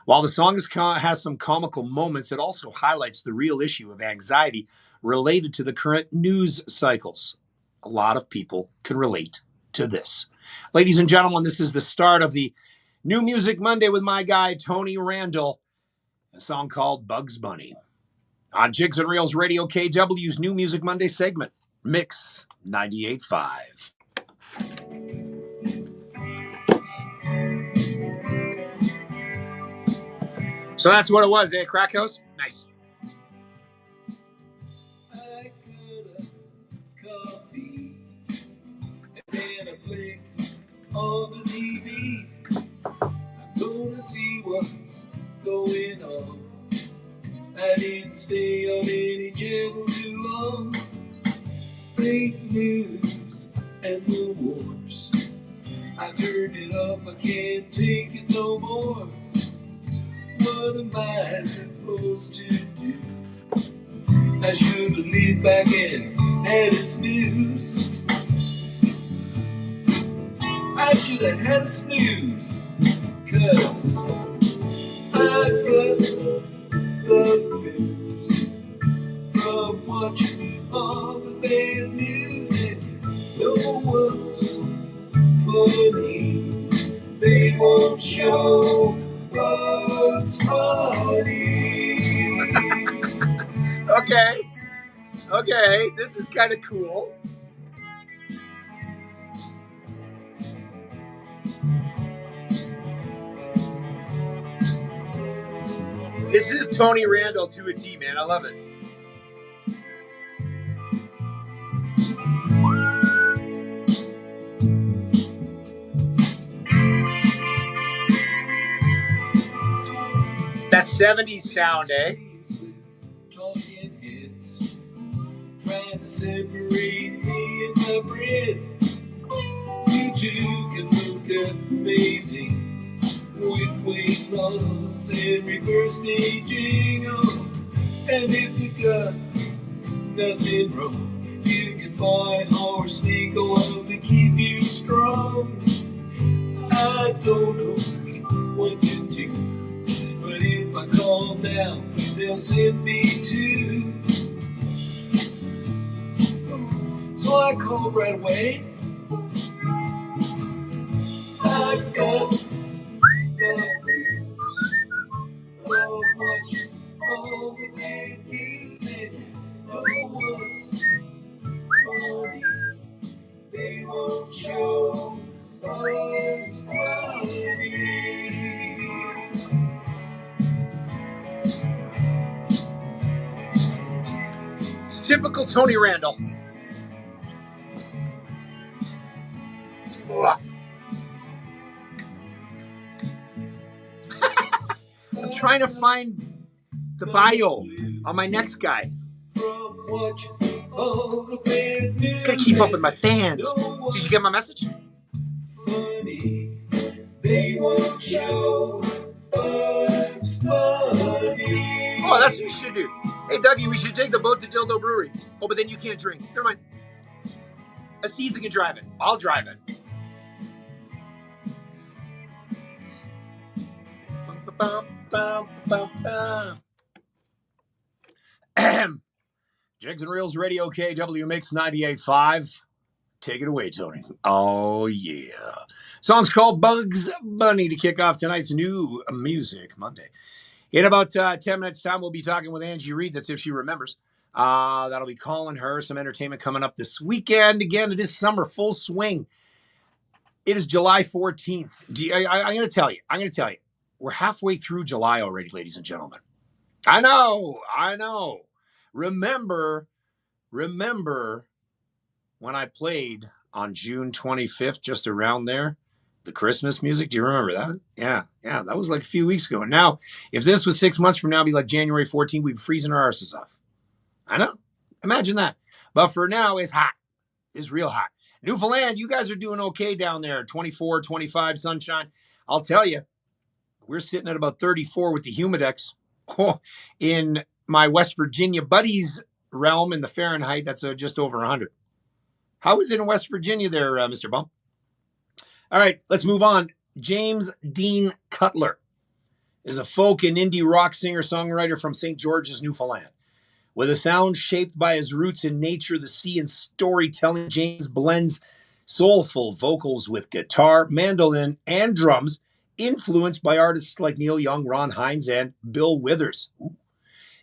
While the song has some comical moments, it also highlights the real issue of anxiety related to the current news cycles. A lot of people can relate to this. Ladies and gentlemen, this is the start of the New Music Monday with my guy, Tony Randall. A song called Bugs Bunny on Jigs and Reels Radio KW's New Music Monday segment, Mix 98.5. So that's what it was, eh, Crack House? Nice. I got a coffee and then a flick on the TV. I'm gonna see what's going on. I didn't stay on any channel too long. Fake news and the wars. I turned it off, I can't take it no more. What am I supposed to do? I should have laid back and had a snooze. I should have had a snooze, 'cause I got the blues from watching all the bad music. No one's funny, they won't show Bugs Bunny. Okay, this is kind of cool. This is Tony Randall to a T, man. I love it. That 70s sound, eh? Talking heads, trying to separate me and my bread. You two can look amazing with weight loss and reverse aging. Oh, and if you got nothing wrong, you can buy our snake oil to keep you strong. I don't know what to do, but if I call now, they'll send me too. So I called right away. I got the blues of watching all the bad news, and no one's funny. They won't show what's funny. It's typical Tony Randall. I'm trying to find the bio on my next guy. Gotta keep up with my fans. Did you get my message? They won't show what's funny. Oh, that's what you should do. Hey, Dougie, we should take the boat to Dildo Brewery. Oh, but then you can't drink. Never mind. Let's see if you can drive it. I'll drive it. Jigs and Reels Radio KW Mix 98.5. Take it away, Tony. Oh, yeah. Song's called Bugs Bunny to kick off tonight's new Music Monday. In about 10 minutes' time, we'll be talking with Angie Reed. That's if she remembers. That'll be calling her. Some entertainment coming up this weekend. Again, it is summer, full swing. It is July 14th. I'm going to tell you. We're halfway through July already, ladies and gentlemen. I know. Remember when I played on June 25th, just around there, the Christmas music? Do you remember that? Yeah, that was like a few weeks ago. And now, if this was 6 months from now, it'd be like January 14th, we'd be freezing our arses off. I know. Imagine that. But for now, it's hot. It's real hot. Newfoundland, you guys are doing okay down there. 24, 25, sunshine. I'll tell you, we're sitting at about 34 with the Humidex. Oh, in my West Virginia buddies realm in the Fahrenheit, that's just over 100. How is it in West Virginia there, Mr. Bump? All right, let's move on. James Dean Cutler is a folk and indie rock singer-songwriter from St. George's, Newfoundland. With a sound shaped by his roots in nature, the sea, and storytelling, James blends soulful vocals with guitar, mandolin, and drums, influenced by artists like Neil Young, Ron Hines, and Bill Withers.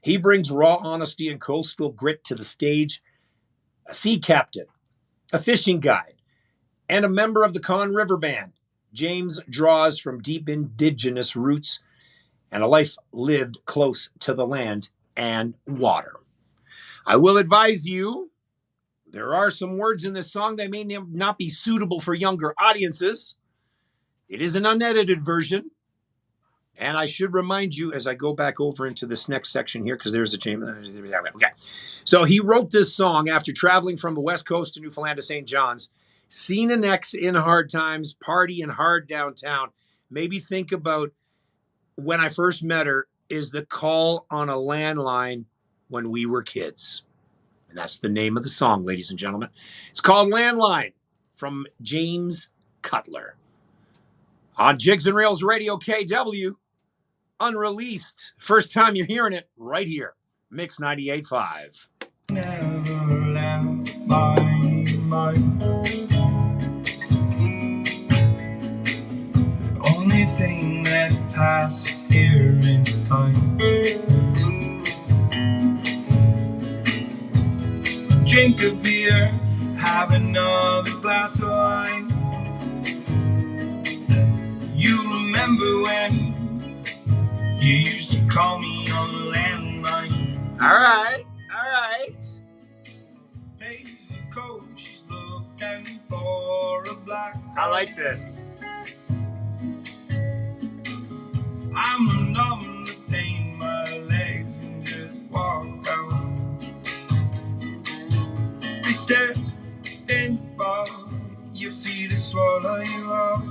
He brings raw honesty and coastal grit to the stage. A sea captain, a fishing guide, and a member of the Conn River Band, James draws from deep indigenous roots and a life lived close to the land and water. I will advise you, there are some words in this song that may not be suitable for younger audiences. It is an unedited version. And I should remind you as I go back over into this next section here, because there's a chamber. Okay. So he wrote this song after traveling from the West Coast to Newfoundland to St. John's, seen an ex in hard times, partying hard downtown. Maybe think about when I first met her is the call on a landline when we were kids. And that's the name of the song, ladies and gentlemen. It's called Landline from James Cutler. On Jigs and Reels Radio KW, unreleased. First time you're hearing it right here. Mix 98.5. Never left my mind. The only thing that passed here is time. Drink a beer, have another glass of wine. You remember when You used to call me on the landline. All right. All right. Pays the coach, she's looking for a black. I like this. I'm numb to pain my legs and just walk out. They step in bar, your feet is swallow you up.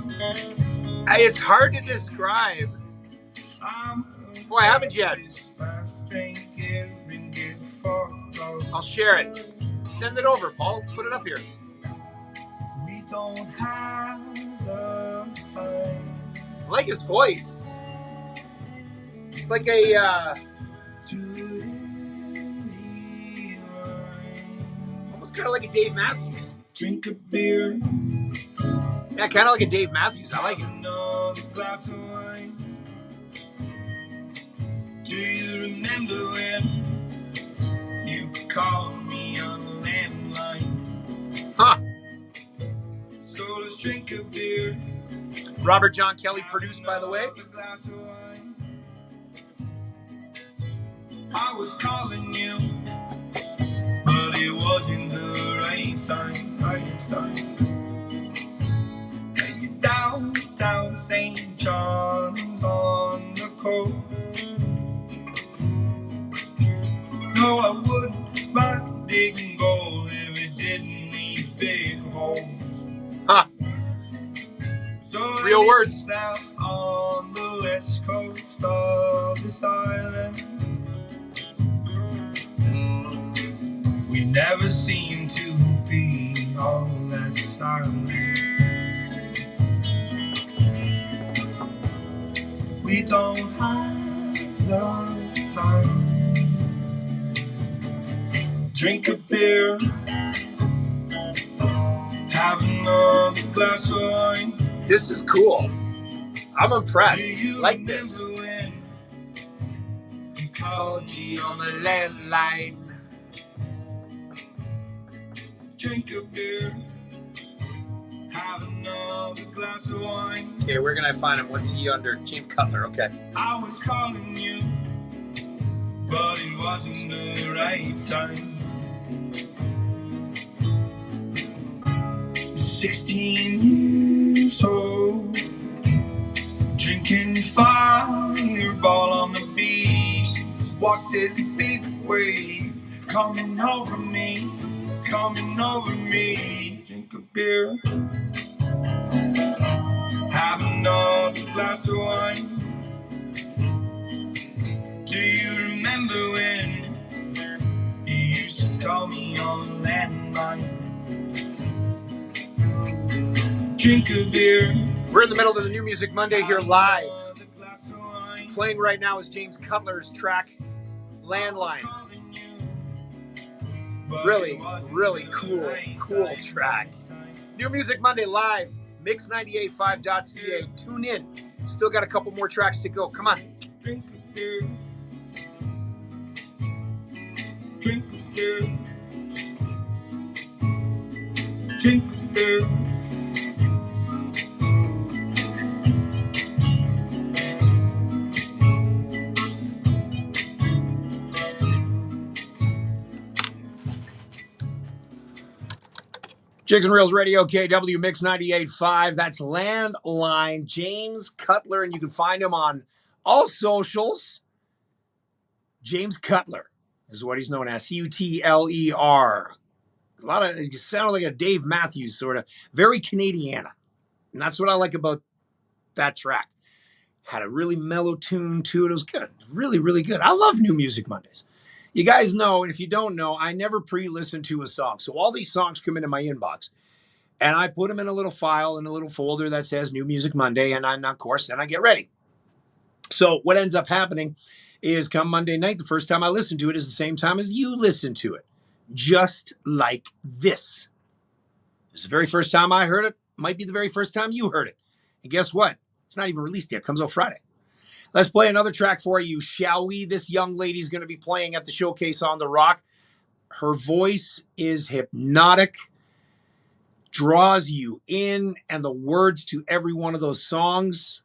It's hard to describe. Boy, haven't yet. I'll share it. Send it over, Paul. Put it up here. We don't have the time. I like his voice. It's like a almost kind of like a Dave Matthews. Drink a beer. Yeah, kind of like a Dave Matthews. I like it. Another glass of wine. Do you remember when you called me on a landline? Huh. So let's drink a beer. Robert John Kelly produced, by the way. I was calling you, but it wasn't the right time. And you downtown St. John's on the coast. No, I wouldn't mind digging gold if it didn't leave big holes. Huh. So Real words. Down on the west coast of this island, we never seem to be all that silent. We don't have the time. Drink a beer, have another glass of wine. This is cool. I'm impressed. Do you Like this. remember when you called me on the landline. Drink a beer, have another glass of wine. Okay, where can I find him? What's he under? James Cutler. Okay. I was calling you, but it wasn't the right time. 16 years old, drinking Fireball on the beach. Watch this big wave coming over me. Drink a beer, have another glass of wine. Do you remember when you used to call me on the landline? Drink a beer. We're in the middle of the New Music Monday here live. Playing right now is James Cutler's track, Landline. Really, really cool track. New Music Monday live, mix985.ca. Tune in. Still got a couple more tracks to go. Come on. Drink a beer. Drink a beer. Drink a beer. Jigs and Reels Radio, KW Mix 98.5. That's Landline, James Cutler, and you can find him on all socials. James Cutler is what he's known as, Cutler. A lot of, it sounded like a Dave Matthews sort of, very Canadiana. And that's what I like about that track. Had a really mellow tune to it. It was good. Really, really good. I love New Music Mondays. You guys know, and if you don't know, I never pre-listen to a song. So all these songs come into my inbox, and I put them in a little file, in a little folder that says New Music Monday, and of course, then I get ready. So what ends up happening is come Monday night, the first time I listen to it is the same time as you listen to it. Just like this. It's the very first time I heard it. Might be the very first time you heard it. And guess what? It's not even released yet. It comes out Friday. Let's play another track for you, shall we? This young lady's going to be playing at the Showcase on the Rock. Her voice is hypnotic, draws you in, and the words to every one of those songs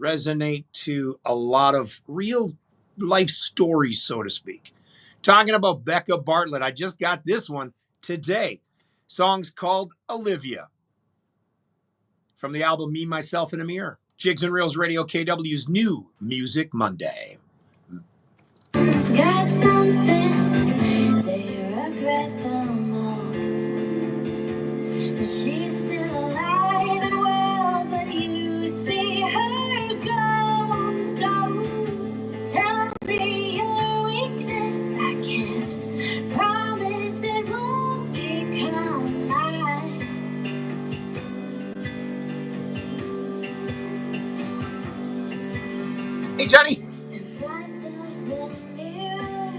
resonate to a lot of real life stories, so to speak. Talking about Becca Bartlett, I just got this one today. Song's called Olivia from the album Me, Myself, and a Mirror. Jigs and Reels Radio, KW's New Music Monday. It's got something they regret the most. She's still alive and well, but you see her ghost. Oh, tell me your weakness. I can't promise it won't become mine. Hey, Johnny. In front of the mirror,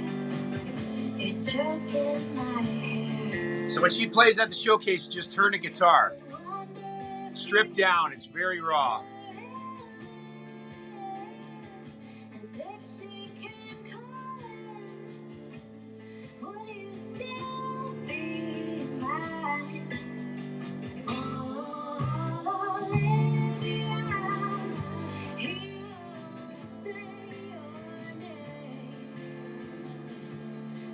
you're stroking my hair. So when she plays at the showcase, just her and a guitar. Stripped down. It's very raw. And if she came calling, would you still be mine? Oh, Olivia, he won't say your name,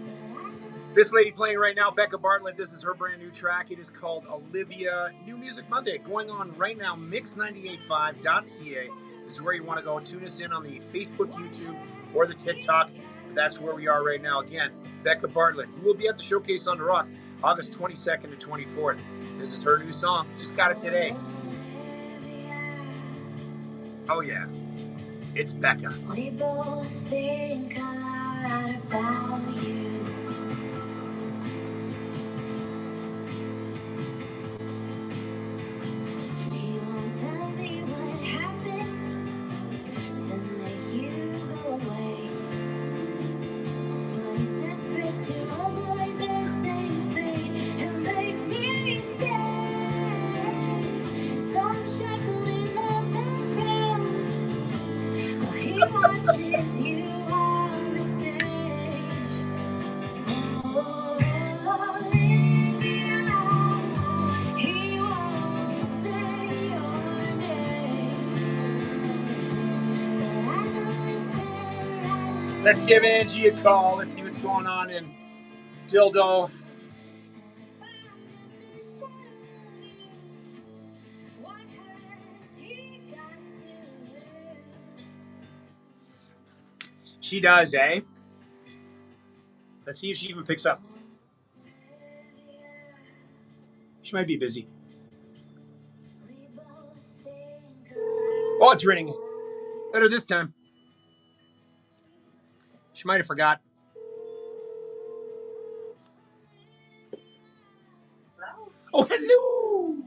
but I know. This lady playing right now, Becca Bartlett, this is her brand new track. It is called Olivia. New Music Monday going on right now, mix985.ca. This is where you want to go. Tune us in on the Facebook, YouTube, or the TikTok. That's where we are right now. Again, Becca Bartlett, who will be at the Showcase on the Rock August 22nd to 24th. This is her new song. Just got it today. Oh, yeah. It's Becca. We both think a lot about you. He won't tell me what happened to make you go away, but he's desperate to avoid the same fate and make me stay. So I'm shackled in the background while he watches you on the stage. Oh, Olivia, he won't say your name, but I know it's better I live. Let's give Angie a call. Let's see what's going on in Dildo. And if I'm just a shadow of you, what has he got to lose? She does, eh? Let's see if she even picks up. She might be busy. We both think Oh, it's ringing. Better this time. She might have forgot. Hello? Oh, hello.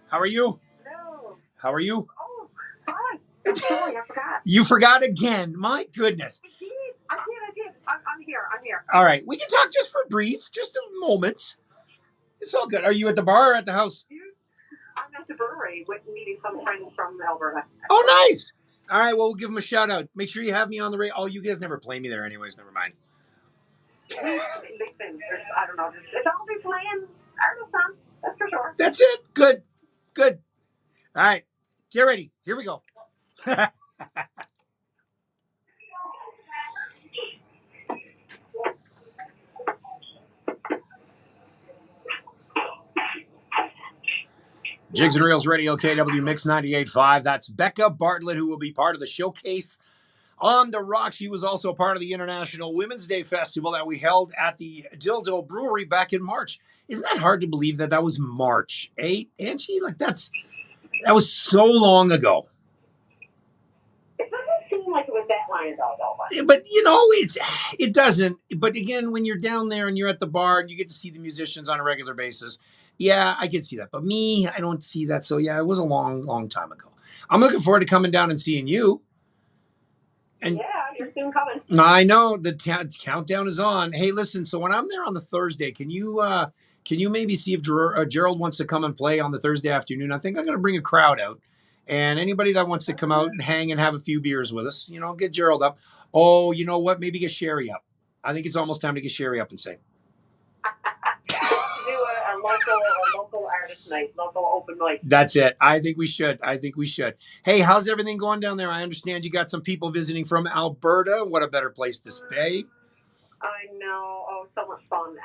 How are you? Hello? How are you? Oh, hi. I'm sorry, I forgot. You forgot again. My goodness. I did. I'm here. All right. We can talk just for brief, just a moment. It's all good. Are you at the bar or at the house? I'm at the brewery meeting some friends from Alberta. Oh, nice. All right. Well, we'll give them a shout out. Make sure you have me on the radio. Oh, you guys never play me there anyways. Never mind. Listen, I don't know. It's all be playing artist on. That's for sure. That's it. Good. Good. All right. Get ready. Here we go. Jigs and Reels Radio, KW Mix 98.5. That's Becca Bartlett, who will be part of the Showcase on the Rock. She was also a part of the International Women's Day Festival that we held at the Dildo Brewery back in March. Isn't that hard to believe that was March, eh, Angie? Like, that was so long ago. It doesn't seem like it was that long ago, though. But, it doesn't. But again, when you're down there and you're at the bar and you get to see the musicians on a regular basis, yeah, I can see that. But me, I don't see that. So, yeah, it was a long, long time ago. I'm looking forward to coming down and seeing you. And Yeah, you're soon coming. I know the countdown is on. Hey, listen, so when I'm there on the Thursday, can you maybe see if Gerald wants to come and play on the Thursday afternoon? I think I'm going to bring a crowd out. And anybody that wants to come out and hang and have a few beers with us, get Gerald up. Oh, you know what? Maybe get Sherry up. I think it's almost time to get Sherry up and sing. Do a local artist night, local open mic. That's it. I think we should. Hey, how's everything going down there? I understand you got some people visiting from Alberta. What a better place to stay. I know. Oh, so much fun.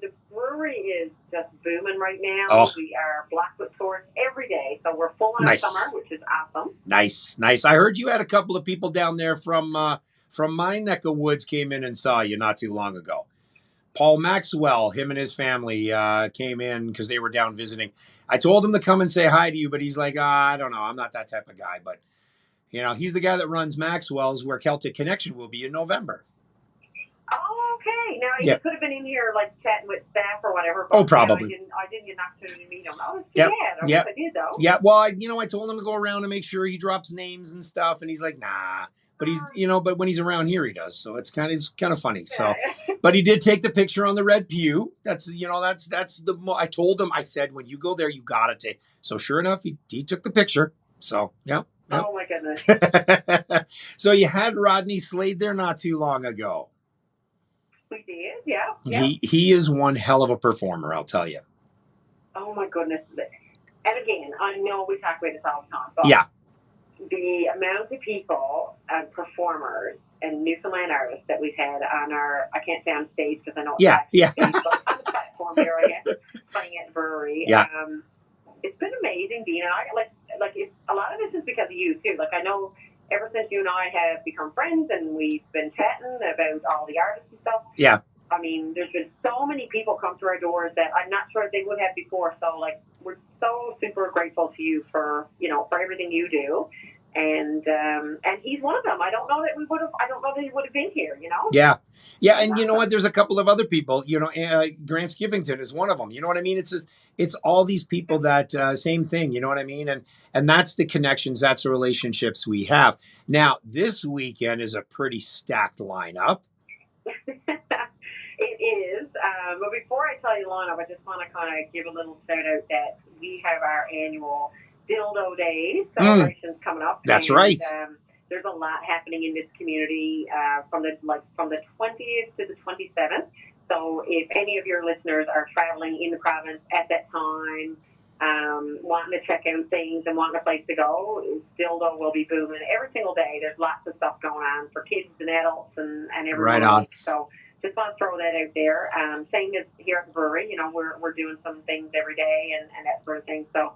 The brewery is just booming right now. Oh. We are Blackfoot tours every day, so we're full in Nice. our summer, which is awesome. Nice. I heard you had a couple of people down there from my neck of woods came in and saw you not too long ago. Paul Maxwell, him and his family came in because they were down visiting. I told him to come and say hi to you, but he's like, I don't know. I'm not that type of guy. But, he's the guy that runs Maxwell's, where Celtic Connection will be in November. Oh, okay. Now, Yeah. you could have been in here, chatting with staff or whatever. Oh, But, probably. I didn't get an opportunity to meet him. Oh, Yep. I Yep. wish I did, though. Yeah, well, I told him to go around and make sure he drops names and stuff, and he's like, nah. But he's, but when he's around here, he does. So it's kind of funny. So, but he did take the picture on the red pew. That's I told him, I said, when you go there, you gotta take. So sure enough, he took the picture. So yeah. Oh my goodness. So you had Rodney Slade there not too long ago. We did, yeah. He is one hell of a performer, I'll tell you. Oh my goodness. And again, I know we talk about this all the time, but Yeah. the amount of people and performers and Newfoundland artists that we've had on our, I can't say on stage because I know it's Yeah, not yeah. stage, but on the platform here, I guess, playing at the brewery. Yeah. It's been amazing, Dean. And a lot of this is because of you too. I know ever since you and I have become friends and we've been chatting about all the artists and stuff. Yeah. I mean, there's been so many people come through our doors that I'm not sure they would have before. So, we're so super grateful to you for everything you do. And he's one of them. I don't know that he would have been here, Yeah. Yeah. And you know what? There's a couple of other people, Grant Skivington is one of them. You know what I mean? It's all these people that, same thing, you know what I mean? And that's the connections, that's the relationships we have. Now, this weekend is a pretty stacked lineup. It is. But before I tell you the lineup, I just want to kind of give a little shout out that we have our annual Dildo Days celebrations coming up. That's and, right. There's a lot happening in this community from the 20th to the 27th. So if any of your listeners are traveling in the province at that time, wanting to check out things and wanting a place to go, Dildo will be booming every single day. There's lots of stuff going on for kids and adults and everyone. Right on. So just want to throw that out there. Same as here at the brewery, we're doing some things every day and that sort of thing. So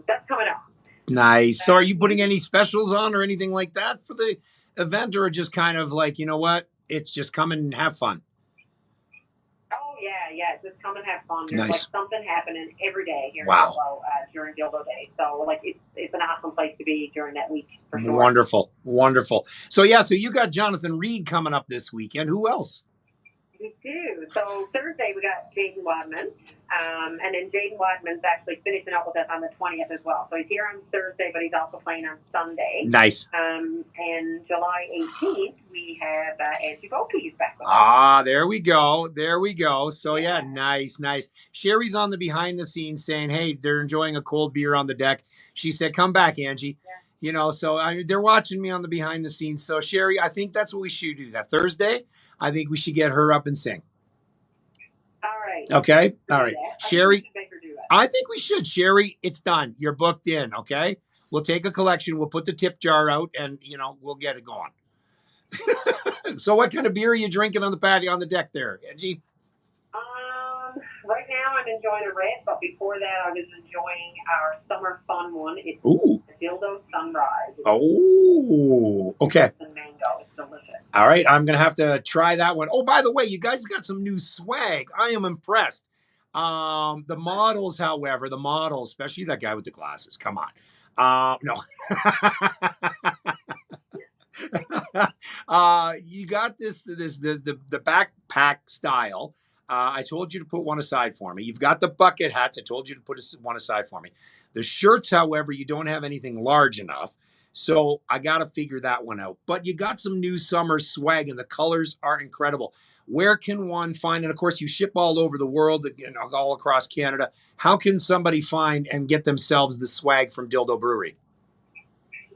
that's coming up. Nice. So are you putting any specials on or anything like that for the event, or just kind of like, you know what, it's just come and have fun? Oh, yeah. Just come and have fun. There's Nice. Something happening every day here Wow. in Buffalo during Dildo Day. So it's an awesome place to be during that week for sure. Wonderful. So you got Jonathan Reed coming up this weekend. Who else? We do. So Thursday we got Jaden Wadman, and then Jaden Wadman's actually finishing up with us on the 20th as well. So he's here on Thursday, but he's also playing on Sunday. Nice. And July 18th we have Angie Volke's back with us. Ah, there we go. So yeah, nice. Sherry's on the behind the scenes saying, hey, they're enjoying a cold beer on the deck. She said, come back, Angie. Yeah. So they're watching me on the behind the scenes. So Sherry, I think that's what we should do. That Thursday, I think we should get her up and sing. All right. Okay. All right. Sherry, I I think we should. Sherry, it's done. You're booked in. Okay. We'll take a collection. We'll put the tip jar out and, we'll get it going. So what kind of beer are you drinking on the patio, on the deck there, Angie? Right now I'm enjoying a red, but before that I was enjoying our summer fun one. It's Ooh. Dildo Sunrise. Oh, okay. And mango. It's delicious. All right. I'm going to have to try that one. Oh, by the way, you guys got some new swag. I am impressed. The models, however, especially that guy with the glasses. Come on. No. You got the backpack style. I told you to put one aside for me. You've got the bucket hats. I told you to put one aside for me. The shirts, however, you don't have anything large enough. So I got to figure that one out. But you got some new summer swag and the colors are incredible. Where can one find, and of course you ship all over the world, all across Canada. How can somebody find and get themselves the swag from Dildo Brewery?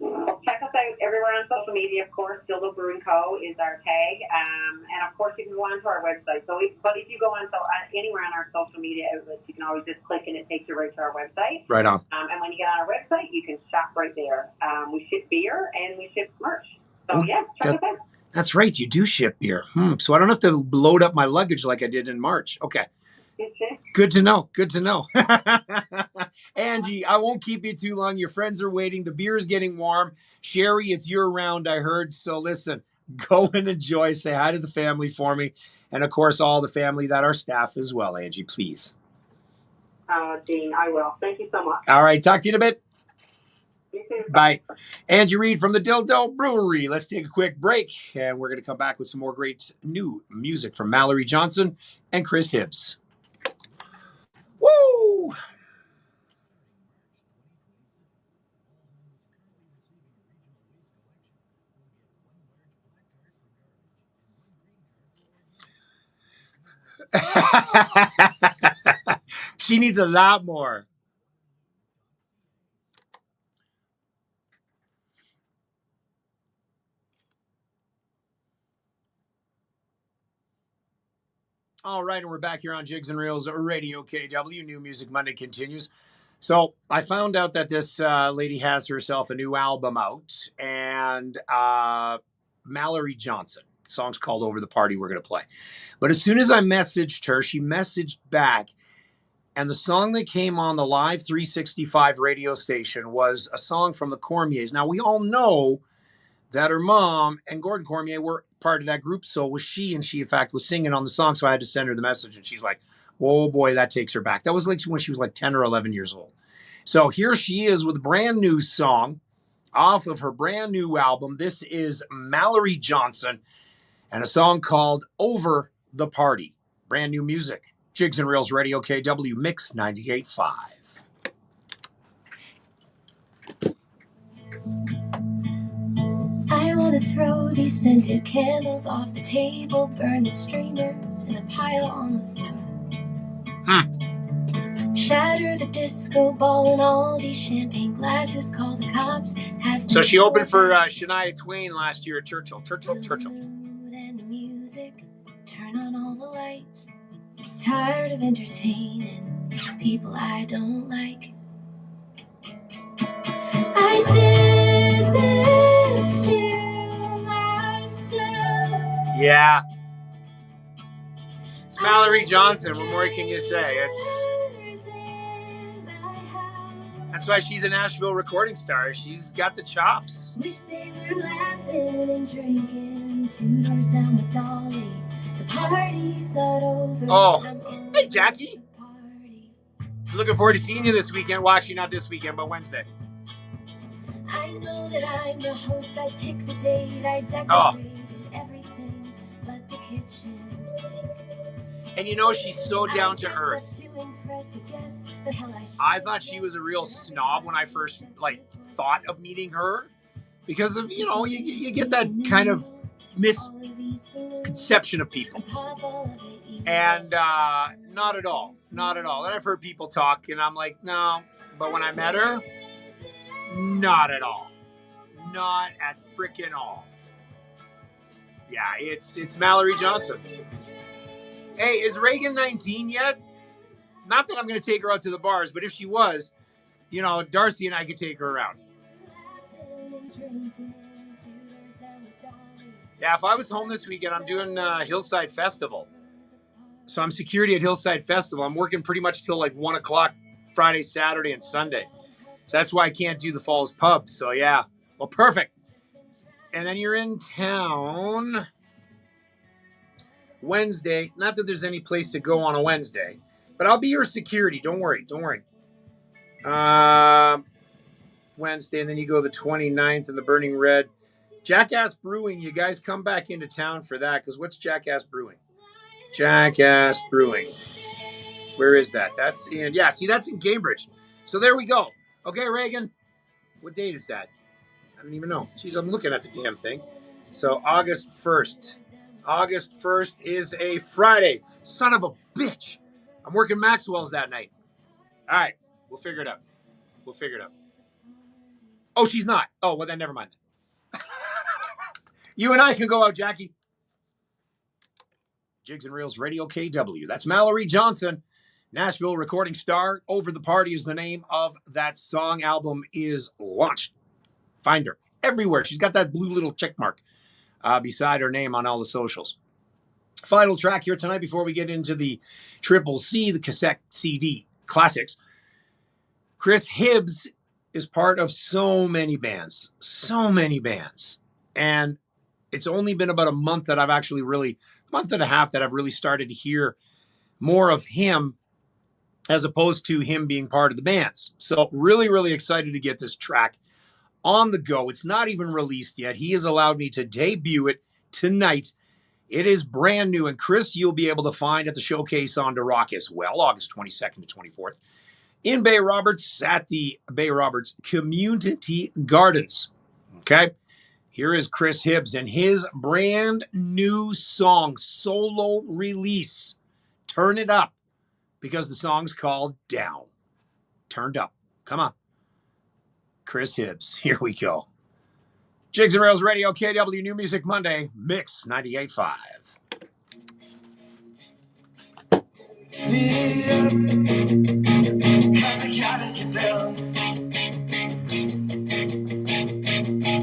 Check us out everywhere on social media, of course. Dildo Brewing Co. is our tag. And, of course, you can go onto our website. But if you go on anywhere on our social media outlets, you can always just click and it takes you right to our website. Right on. And when you get on our website, you can shop right there. We ship beer and we ship merch. So, yeah, check us out. That's right. You do ship beer. So I don't have to load up my luggage like I did in March. Okay. Good to know. Good to know. Angie, I won't keep you too long. Your friends are waiting. The beer is getting warm. Sherry, it's your round, I heard. So listen, go and enjoy. Say hi to the family for me. And, of course, all the family that are staff as well, Angie, please. Dean, I will. Thank you so much. All right. Talk to you in a bit. You too. Bye. Angie Reed from the Dildo Brewery. Let's take a quick break, and we're going to come back with some more great new music from Mallory Johnson and Chris Hibbs. Woo! She needs a lot more. All right, and we're back here on Jigs and Reels Radio KW. New Music Monday continues. So I found out that this lady has herself a new album out, and Mallory Johnson. The song's called Over the Party we're going to play. But as soon as I messaged her, she messaged back, and the song that came on the Live 365 radio station was a song from the Cormiers. Now, we all know that her mom and Gordon Cormier were part of that group. So was she, and she, in fact, was singing on the song. So I had to send her the message, and she's like, oh, boy, that takes her back. That was like when she was like 10 or 11 years old. So here she is with a brand new song off of her brand new album. This is Mallory Johnson and a song called Over the Party. Brand new music. Jigs and Reels Radio KW Mix 98.5. I wanna throw these scented candles off the table, burn the streamers in a pile on the floor. Shatter the disco ball and all these champagne glasses, call the cops. So she opened for Shania Twain last year at Churchill. And the music, turn on all the lights. Tired of entertaining people I don't like. I did this to myself. Yeah. It's Mallory Johnson. What more can you say? That's why she's a Nashville recording star. She's got the chops. Wish they were laughing and drinking 2 doors down with Dolly. The party's not over. Oh, hey, Jackie. Looking forward to seeing you this weekend. Well, actually, not this weekend, but Wednesday. I know that I'm the host. I pick the date. I decorated everything but the kitchen sink. And you know, she's so down to earth. I thought she was a real snob when I first thought of meeting her, because of, you know, you get that kind of misconception of people, and not at all. And I've heard people talk, and I'm like, no. But when I met her, not at all, not at frickin' all. Yeah, it's Mallory Johnson. Hey, is Reagan 19 yet? Not that I'm going to take her out to the bars, but if she was, you know, Darcy and I could take her around. Yeah, if I was home this weekend, I'm doing Hillside Festival. So I'm security at Hillside Festival. I'm working pretty much till like 1 o'clock Friday, Saturday, and Sunday. So that's why I can't do the Falls Pub. So yeah, well, perfect. And then you're in town Wednesday. Not that there's any place to go on a Wednesday, but I'll be your security. Don't worry. Wednesday, and then you go the 29th in the Burning Red. Jackass Brewing, you guys come back into town for that, because what's Jackass Brewing? Jackass Brewing. Where is that? That's in, that's in Cambridge. So there we go. Okay, Reagan, what date is that? I don't even know. Jeez, I'm looking at the damn thing. So August 1st. August 1st is a Friday. Son of a bitch. I'm working Maxwell's that night. All right, we'll figure it out. Oh, she's not. Oh, well, then never mind. You and I can go out, Jackie. Jigs and Reels Radio KW. That's Mallory Johnson, Nashville recording star. Over the Party is the name of that song. Album is launched. Find her everywhere. She's got that blue little check mark beside her name on all the socials. Final track here tonight before we get into the Triple C, the cassette CD classics. Chris Hibbs is part of so many bands. And it's only been about a month that I've actually month and a half that I've really started to hear more of him as opposed to him being part of the bands. So really, really excited to get this track on the go. It's not even released yet. He has allowed me to debut it tonight. It is brand new. And Chris, you'll be able to find at the Showcase on the Rock as well, August 22nd to 24th, in Bay Roberts at the Bay Roberts Community Gardens. Okay? Here is Chris Hibbs and his brand new song, solo release. Turn it up, because the song's called Down. Turned up. Come on. Chris Hibbs. Here we go. Jigs and Rails Radio, KW New Music Monday, Mix 98.5. Yeah, 'cause I gotta get down.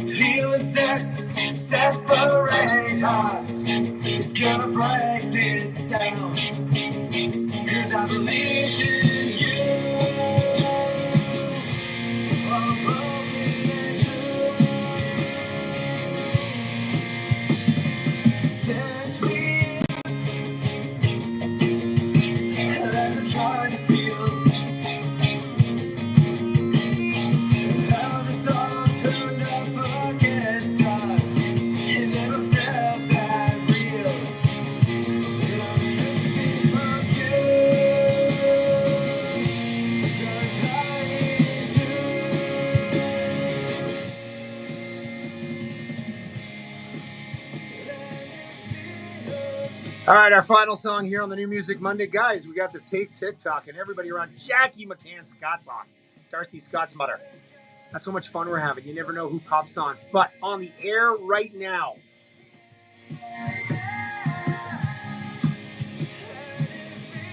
Feelings that separate us is gonna break this sound. 'Cause I believed in you from a broken angel. Set me as I'm trying to feel how the sun turned up against us. It never felt that real. And I'm drifting from you. Don't try All right, our final song here on the New Music Monday. Guys, we got the Take TikTok and everybody around. Jackie McCann Scott's on. Darcy Scott's mother. That's how much fun we're having. You never know who pops on. But on the air right now,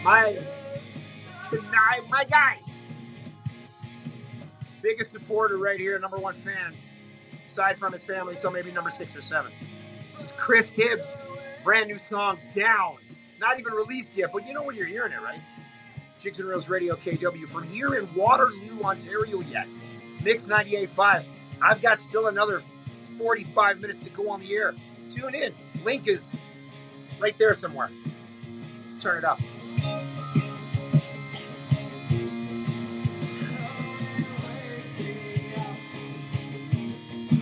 my guy, biggest supporter right here, number one fan, aside from his family, so maybe number 6 or 7. This is Chris Hibbs, brand new song, Down. Not even released yet, but you know where you're hearing it, right? Jigs and Reels Radio KW from here in Waterloo, Ontario yet. Mix 98.5. I've got still another 45 minutes to go on the air. Tune in. Link is right there somewhere. Let's turn it up.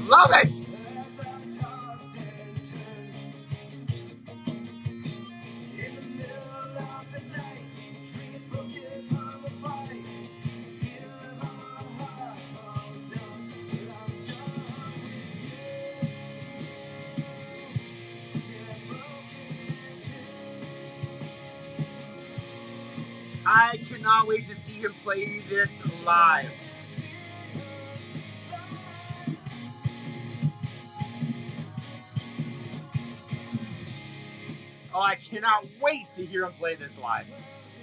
Love it! I cannot wait to see him play this live. Oh, I cannot wait to hear him play this live.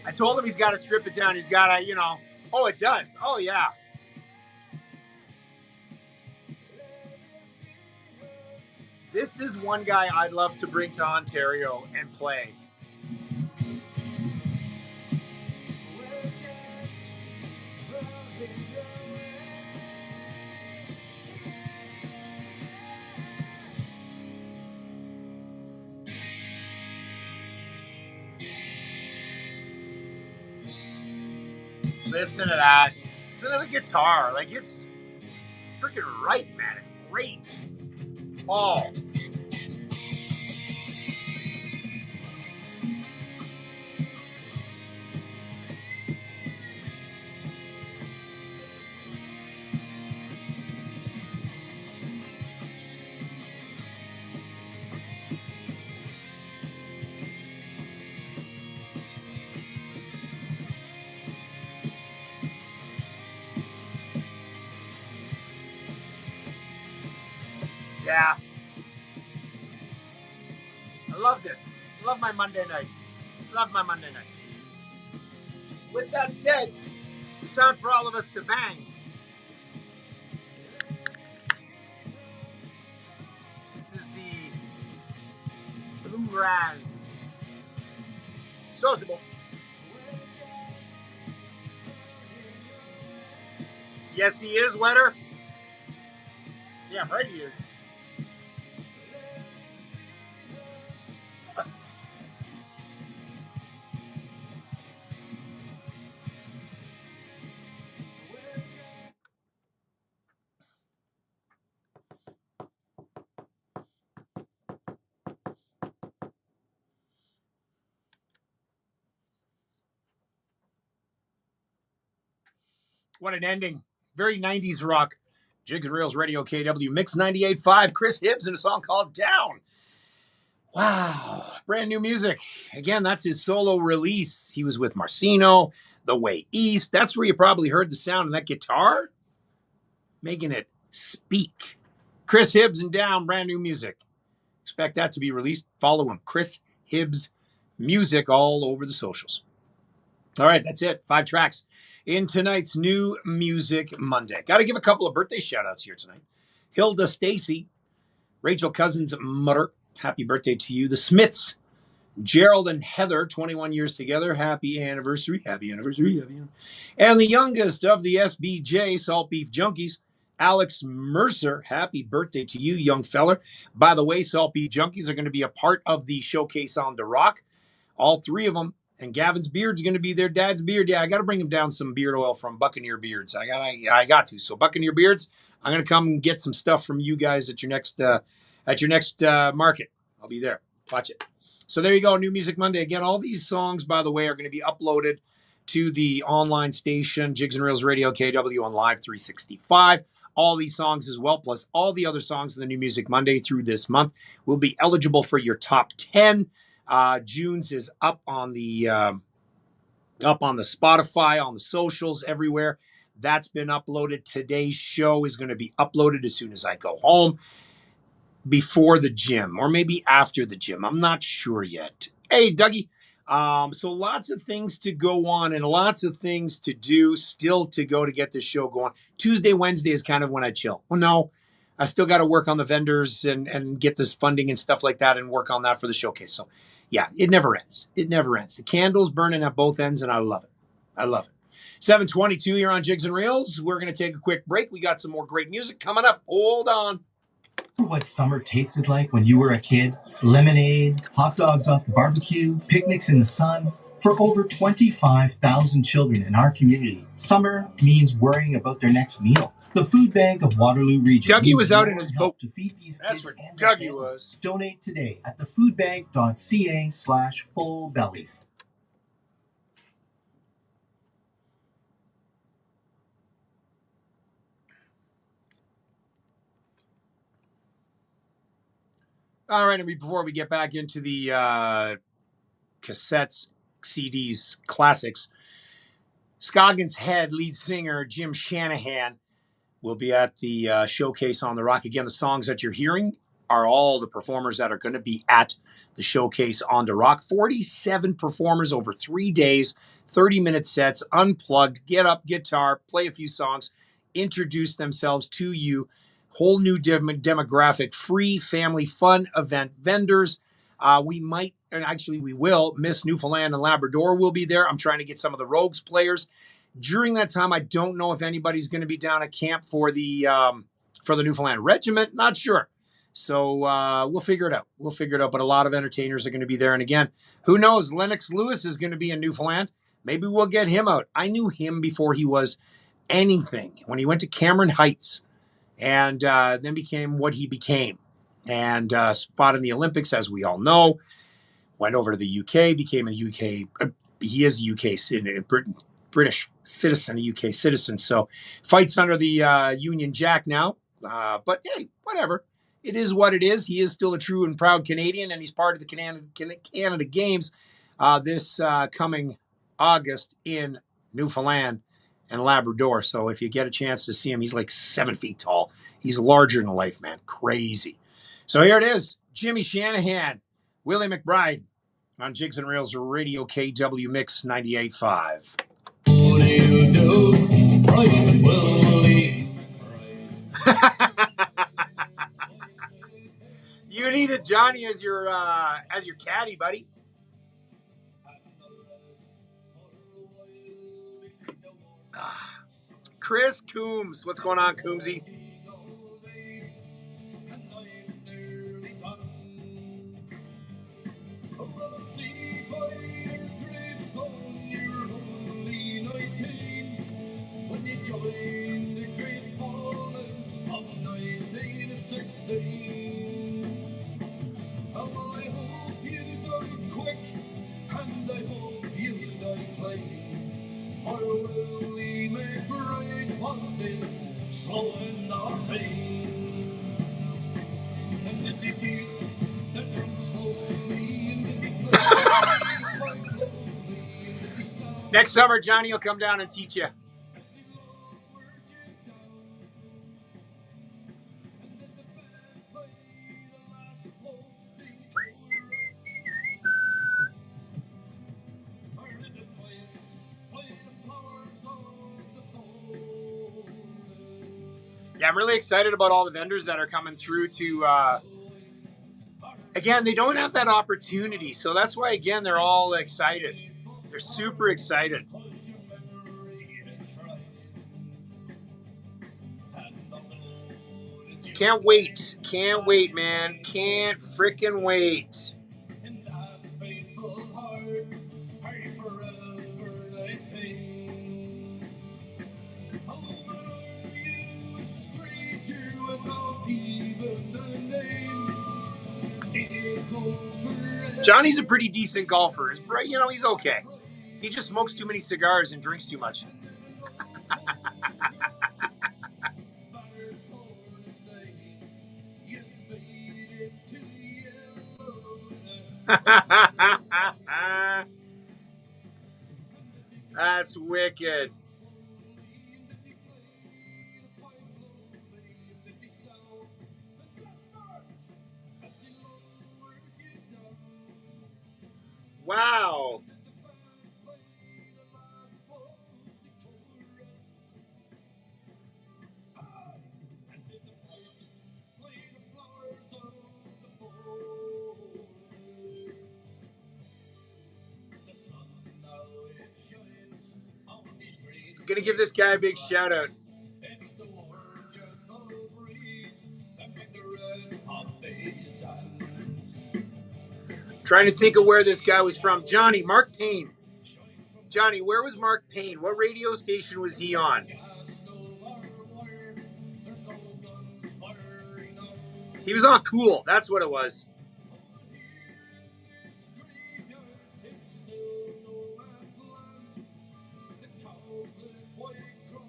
I told him he's got to strip it down. He's got to, oh, it does. Oh, yeah. This is one guy I'd love to bring to Ontario and play. Listen to that. Listen to the guitar. Like, it's freaking right, man. It's great. Oh. Yeah. love this. I love my Monday nights. Love my Monday nights. With that said, it's time for all of us to bang. This is the Blue Raz Sociable. Yes, he is, Wetter. Damn right he is. What an ending. Very 90s rock. Jigs and Reels Radio KW Mix 98.5. Chris Hibbs in a song called Down. Wow. Brand new music. Again, that's his solo release. He was with Marcino, The Way East. That's where you probably heard the sound of that guitar, making it speak. Chris Hibbs and Down, brand new music. Expect that to be released. Follow him, Chris Hibbs Music, all over the socials. All right, that's it. 5 tracks in tonight's New Music Monday. Got to give a couple of birthday shout-outs here tonight. Hilda Stacy, Rachel Cousins Mutter, happy birthday to you. The Smiths, Gerald and Heather, 21 years together. Happy anniversary. Happy anniversary. Happy anniversary. And the youngest of the SBJ, Salt Beef Junkies, Alex Mercer. Happy birthday to you, young feller. By the way, Salt Beef Junkies are going to be a part of the Showcase on the Rock. All 3 of them. And Gavin's beard's going to be their dad's beard. Yeah, I got to bring him down some beard oil from Buccaneer Beards. I got to. So Buccaneer Beards, I'm going to come and get some stuff from you guys at your next market. I'll be there. Watch it. So there you go. New Music Monday. Again, all these songs, by the way, are going to be uploaded to the online station, Jigs and Reels Radio KW on Live 365. All these songs as well, plus all the other songs in the New Music Monday through this month will be eligible for your top 10. June's is up on the Spotify, on the socials, everywhere. That's been uploaded. Today's show is going to be uploaded as soon as I go home, before the gym, or maybe after the gym. I'm not sure yet. Hey, Dougie. So lots of things to go on and lots of things to do, still to go to get this show going. Tuesday, Wednesday is kind of when I chill. Well, no, I still got to work on the vendors and get this funding and stuff like that and work on that for the showcase. So yeah, it never ends. It never ends. The candle's burning at both ends, and I love it. I love it. 7:22 here on Jigs and Reels. We're going to take a quick break. We got some more great music coming up. Hold on. What summer tasted like when you were a kid? Lemonade, hot dogs off the barbecue, picnics in the sun. For over 25,000 children in our community, summer means worrying about their next meal. The Food Bank of Waterloo Region. Dougie was out in his boat to feed these That's kids where and their Dougie families. was. Donate today at thefoodbank.ca/fullbellies. All right, and before we get back into the cassettes, CDs, classics, Scoggins Head lead singer Jim Shanahan will be at the Showcase on the Rock. Again, the songs that you're hearing are all the performers that are going to be at the Showcase on the Rock. 47 performers over 3 days, 30-minute sets, unplugged, get up, guitar, play a few songs, introduce themselves to you. Whole new demographic, free family fun event. Vendors, we might, and actually we will, Miss Newfoundland and Labrador will be there. I'm trying to get some of the Rogues players. During that time, I don't know if anybody's going to be down at camp for the Newfoundland Regiment. Not sure. So we'll figure it out. We'll figure it out. But a lot of entertainers are going to be there. And again, who knows? Lennox Lewis is going to be in Newfoundland. Maybe we'll get him out. I knew him before he was anything. When he went to Cameron Heights and then became what he became. And fought in the Olympics, as we all know. Went over to the UK, became a UK, he is a UK citizen, British citizen, a UK citizen. So fights under the Union Jack now. But hey, whatever. It is what it is. He is still a true and proud Canadian, and he's part of the Canada Games this coming August in Newfoundland and Labrador. So if you get a chance to see him, he's like 7 feet tall. He's larger than life, man. Crazy. So here it is. Jimmy Shanahan Willie McBride on Jigs and Reels Radio KW Mix 98.5. What do you do, Private Willie? You needed Johnny as your caddy, buddy. Chris Coombs, what's going on, Coombsy? When you joined the great fallings of 1916. Oh, I hope you die quick, and I hope you die clean. For Willie McBride was in slow and nothing. And did he beat the drum slowly, and did he play quite lonely, and did he sound Next summer, Johnny will come down and teach you. Yeah, I'm really excited about all the vendors that are coming through to, again, they don't have that opportunity. So that's why, again, they're all excited. They're super excited. Can't wait. Can't wait, man. Can't freaking wait. in that faithful heart, I forever thy pain. Oh, but are you a stranger without even a name? It goes forever. Johnny's a pretty decent golfer. You know, he's okay. He just smokes too many cigars and drinks too much. That's wicked. Wow. Gonna give this guy a big shout out. Trying to think of where this guy was from. Johnny, Mark Payne. Johnny, where was Mark Payne? What radio station was he on? He was on Cool. That's what it was.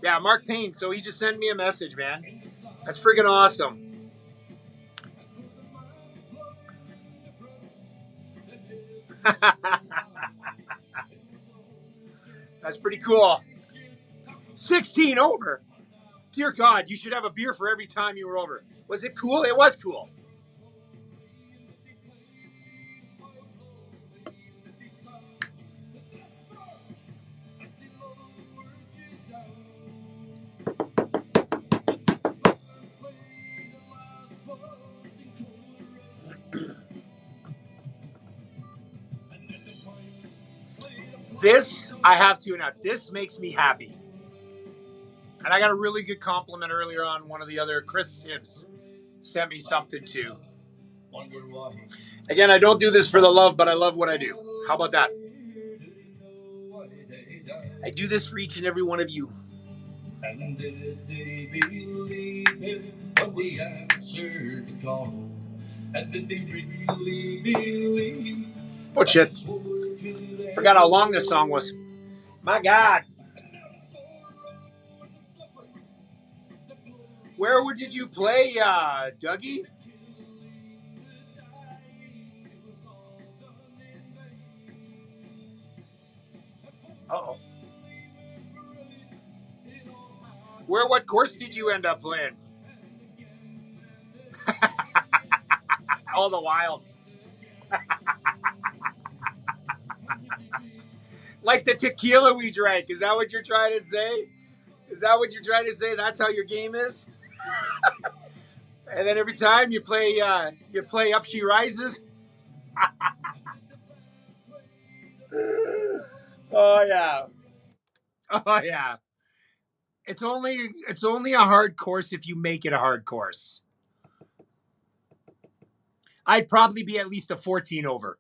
Yeah, Mark Payne. So he just sent me a message, man. That's freaking awesome. That's pretty cool. 16 over. Dear God, you should have a beer for every time you were over. Was it cool? It was cool. This, I have to now. This makes me happy. And I got a really good compliment earlier on one of the other, Chris Hibbs sent me something too. Again, I don't do this for the love, but I love what I do. How about that? I do this for each and every one of you. And did they believe it when we answered the call? And did they really believe? Oh shit. Forgot how long this song was. My God. Where did you play, Dougie? Uh-oh. What course did you end up playing? All the Wilds. Like the tequila we drank. Is that what you're trying to say? Is that what you're trying to say? That's how your game is? And then every time you play Up She Rises. Oh yeah. Oh yeah. It's only a hard course if you make it a hard course. I'd probably be at least a 14 over.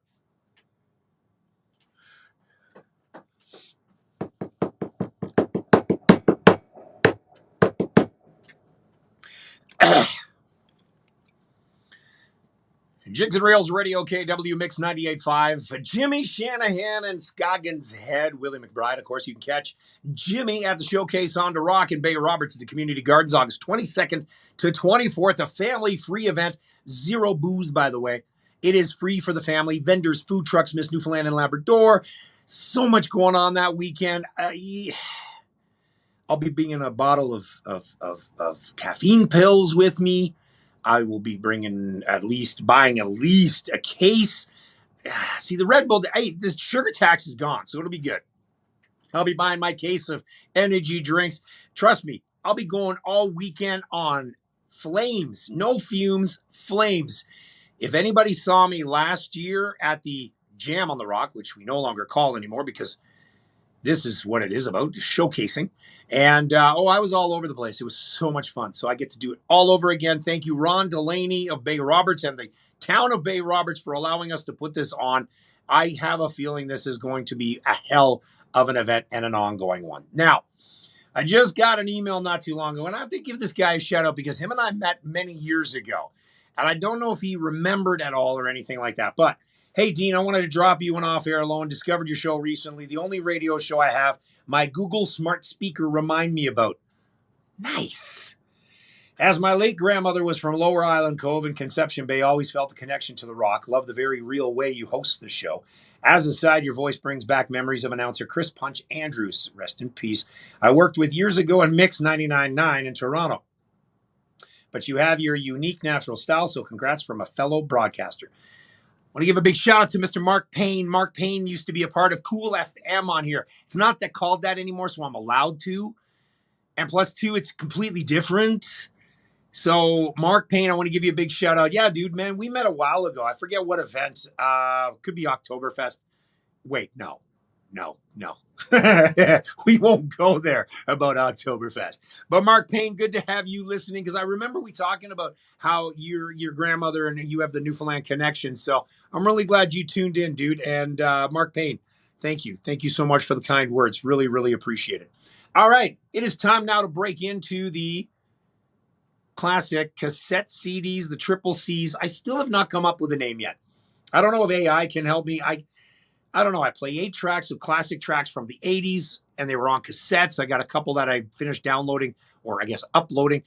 Jigs and Rails Radio KW Mix 98.5. Jimmy Shanahan and Scoggins Head. Willie McBride. Of course, you can catch Jimmy at the Showcase on the Rock in Bay Roberts at the Community Gardens August 22nd to 24th. A family-free event. Zero booze, by the way. It is free for the family. Vendors, food trucks, Miss Newfoundland and Labrador. So much going on that weekend. I'll be bringing a bottle of caffeine pills with me. I will be buying at least a case. See, the Red Bull, the sugar tax is gone, so it'll be good. I'll be buying my case of energy drinks. Trust me, I'll be going all weekend on flames. No fumes, flames. If anybody saw me last year at the Jam on the Rock, which we no longer call anymore because this is what it is about, showcasing. And, I was all over the place. It was so much fun. So I get to do it all over again. Thank you, Ron Delaney of Bay Roberts and the town of Bay Roberts for allowing us to put this on. I have a feeling this is going to be a hell of an event and an ongoing one. Now, I just got an email not too long ago, and I have to give this guy a shout out because him and I met many years ago. And I don't know if he remembered at all or anything like that. But, hey, Dean, I wanted to drop you an off-air alone. Discovered your show recently. The only radio show I have my Google smart speaker remind me about. Nice. As my late grandmother was from Lower Island Cove in Conception Bay, always felt a connection to the Rock. Love the very real way you host the show. As a side, your voice brings back memories of announcer Chris Punch Andrews. Rest in peace. I worked with years ago in Mix 99.9 in Toronto. But you have your unique natural style, so congrats from a fellow broadcaster. I want to give a big shout out to Mr. Mark Payne. Mark Payne used to be a part of Cool FM on here. It's not that called that anymore, so I'm allowed to. And plus two, it's completely different. So Mark Payne, I want to give you a big shout out. Yeah, dude, man, we met a while ago. I forget what event. Could be Oktoberfest. Wait, no. We won't go there about Oktoberfest. But Mark Payne, good to have you listening because I remember we talking about how your grandmother and you have the Newfoundland connection. So I'm really glad you tuned in, dude. And Mark Payne, thank you. Thank you so much for the kind words. Really, really appreciate it. All right. It is time now to break into the classic cassette CDs, the triple Cs. I still have not come up with a name yet. I don't know if AI can help me. I don't know. I play 8 tracks of classic tracks from the 80s, and they were on cassettes. I got a couple that I finished downloading, or I guess uploading,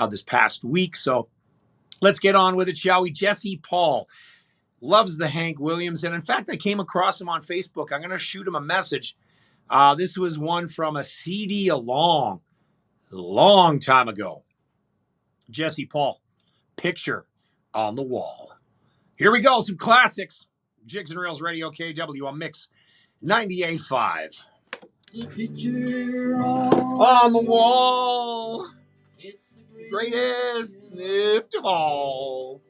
this past week. So let's get on with it, shall we? Jesse Paul loves the Hank Williams, and in fact, I came across him on Facebook. I'm going to shoot him a message. This was one from a CD a long time ago. Jesse Paul, Picture on the Wall. Here we go, some classics. Jigs and Rails Radio KW on Mix 98.5. The picture On the wall, greatest gift of all.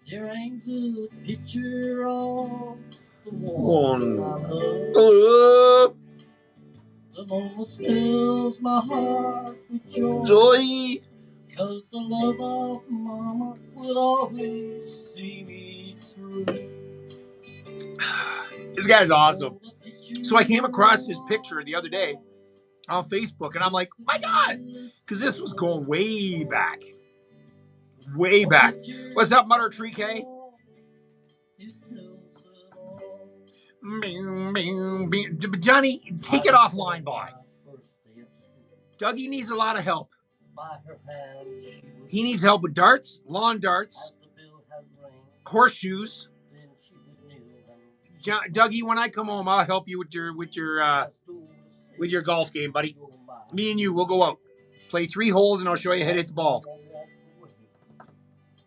There hangs a picture on the wall. On I love. love, The moment fills my heart with joy. joy. 'Cause the love of Mama will always see me through. This guy's awesome. So I came across his picture the other day on Facebook, and I'm like, my God, because this was going way back. Way back. What's up, Mutter Tree K? Johnny, take it offline, boy. Dougie needs a lot of help. He needs help with darts, lawn darts, horseshoes. Dougie, when I come home, I'll help you with your golf game, buddy. Me and you, we'll go out, play 3 holes, and I'll show you how to hit the ball.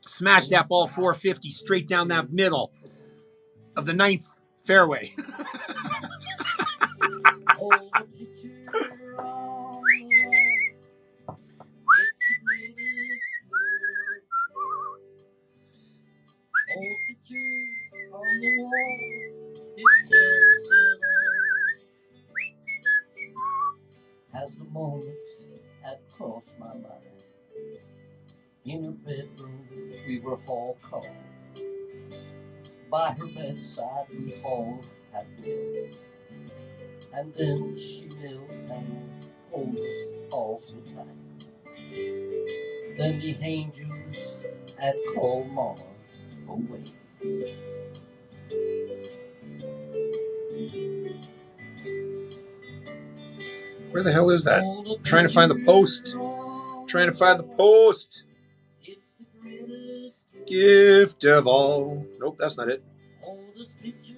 Smash that ball 450 straight down that middle. of the 9th fairway. Hold the picture on the wall. It's the greatest love. Hold the picture on the wall. It tells it all. As the moments had crossed my mind, in her bedroom we were all called. By her bedside we all had lived. And then she knelt and hold us all so tight. Then the angels had called Mama away. Where the hell is that? I'm trying to find the post. Trying to find the post. It's the greatest Gift of all. Nope, that's not it. oldest picture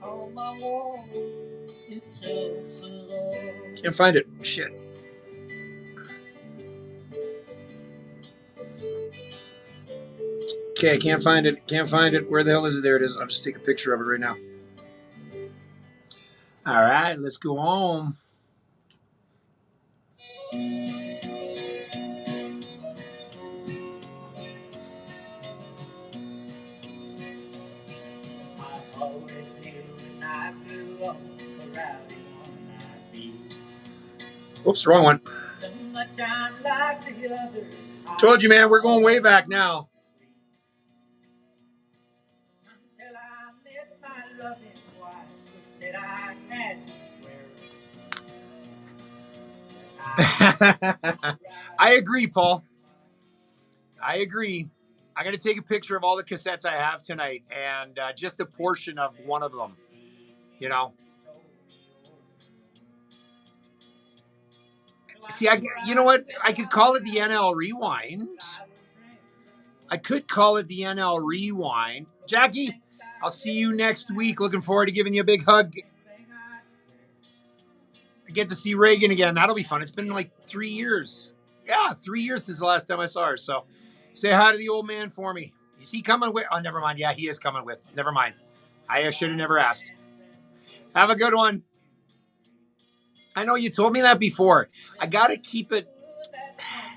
on my wall. It tells it all. Can't find it. Shit. Okay, can't find it. Can't find it. Where the hell is it? There it is. I'll just take a picture of it right now. All right, let's go home. I always knew when I grew up a rowdy one I'd be. Oops, wrong one. So much unlike the others. Told you, man, we're going way back now. Until I met my loving wife, who said I had to swear. I agree, Paul. I agree. I got to take a picture of all the cassettes I have tonight and just a portion of one of them, you know. See, you know what? I could call it the NL Rewind. I could call it the NL Rewind. Jackie, I'll see you next week. Looking forward to giving you a big hug. I get to see Reagan again. That'll be fun. It's been like 3 years. Yeah, 3 years since the last time I saw her. So say hi to the old man for me. Is he coming with? Oh, never mind. Yeah, he is coming with. Never mind. I should have never asked. Have a good one. I know you told me that before. I got to keep it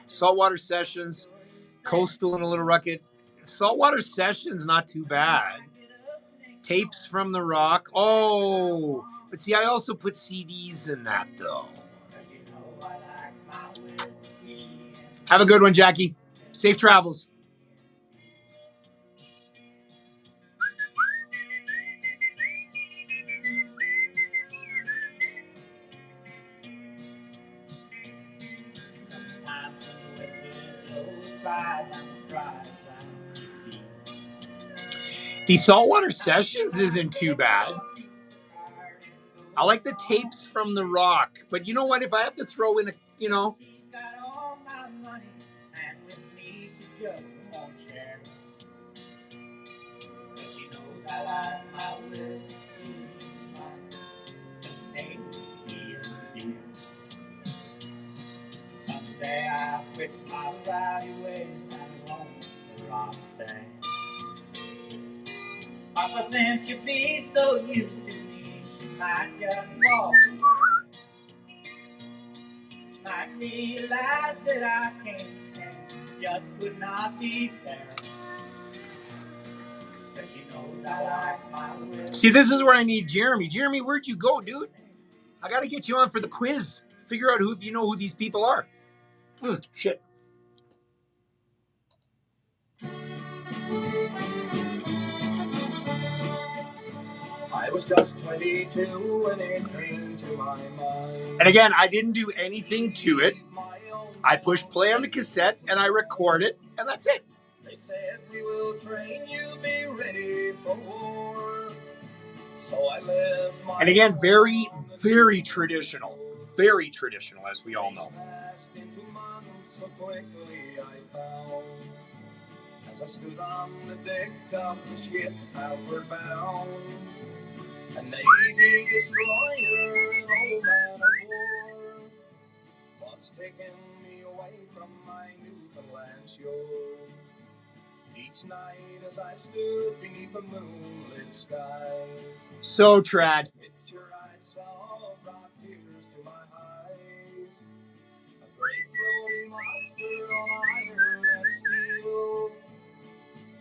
Saltwater Sessions, Coastal and a Little Rucket. Saltwater Sessions, not too bad. Tapes from the Rock. Oh, but see, I also put CDs in that, though. Have a good one, Jackie. Safe travels. The Saltwater Sessions isn't too bad. I like the tapes from the Rock, but you know what? If I have to throw in a, you know. Someday I quit my rowdy ways and won't I'll stay. Papa, since you be so used to me, she might just walk away. She might realize that I can't stand, just would not be fair. But she knows I like my will. See, this is where I need Jeremy. Jeremy, where'd you go, dude? I got to get you on for the quiz. Figure out if you know who these people are. Shit. I was just 22 when it came to my mind. And again, I didn't do anything to it. I pushed play on the cassette and I record it, and that's it. They said we will train you, be ready for war. So I lived my And again, very, very traditional. Very traditional, as we all know. So quickly I found, as I stood on the deck of the ship outward bound, a Navy destroyer, an old man of war, was taking me away from my Newfoundland shore. Each night as I stood beneath a moonlit sky, So trad. picture I saw brought tears to my eyes. A great floating monster on iron and steel,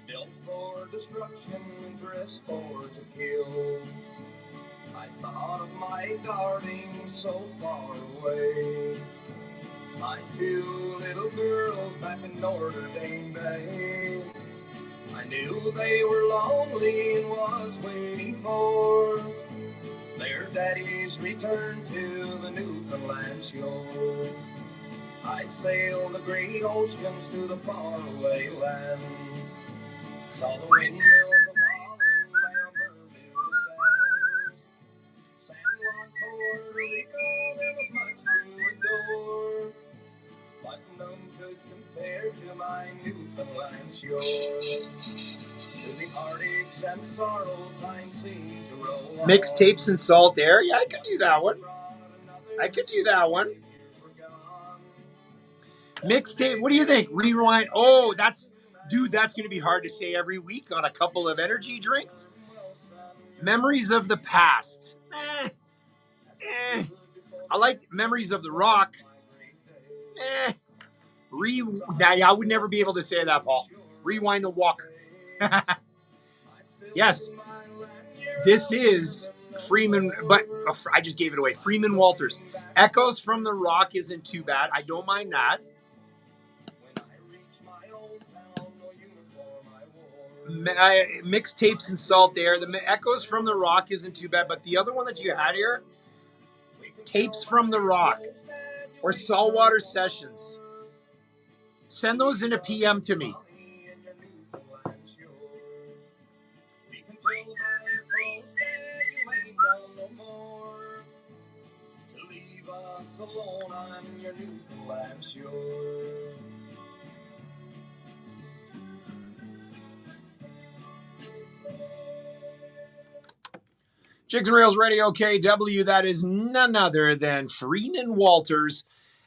built for destruction, dressed for to kill. I thought of my darling so far away, my two little girls back in Notre Dame Bay. I knew they were lonely and was waiting for their daddy's return to the Newfoundland shore. I sailed the great oceans to the faraway lands, saw the windmills of Holland, Lambertville sands, San Juan, Puerto Rico, there was much to adore, but none could compare to my Newfoundland shore. To the heartaches and sorrow time seemed to roll on. Mixtapes and Salt Air. Yeah, I could do that one. I could do that one. Mixtape. What do you think? Rewind. Oh, that's going to be hard to say every week on a couple of energy drinks. Memories of the past. I like Memories of the Rock. I would never be able to say that, Paul. Rewind the Walk. Yes. This is Freeman, but I just gave it away. Freeman Walters. Echoes from the Rock isn't too bad. I don't mind that. Mixtapes and Salt Air. The Echoes from the Rock isn't too bad, but the other one that you had here, Tapes from the Rock or Saltwater Sessions. Send those in a PM to me. Alone on your Newfoundland shore. Jigs and Reels Radio KW, that is none other than Freeman Walters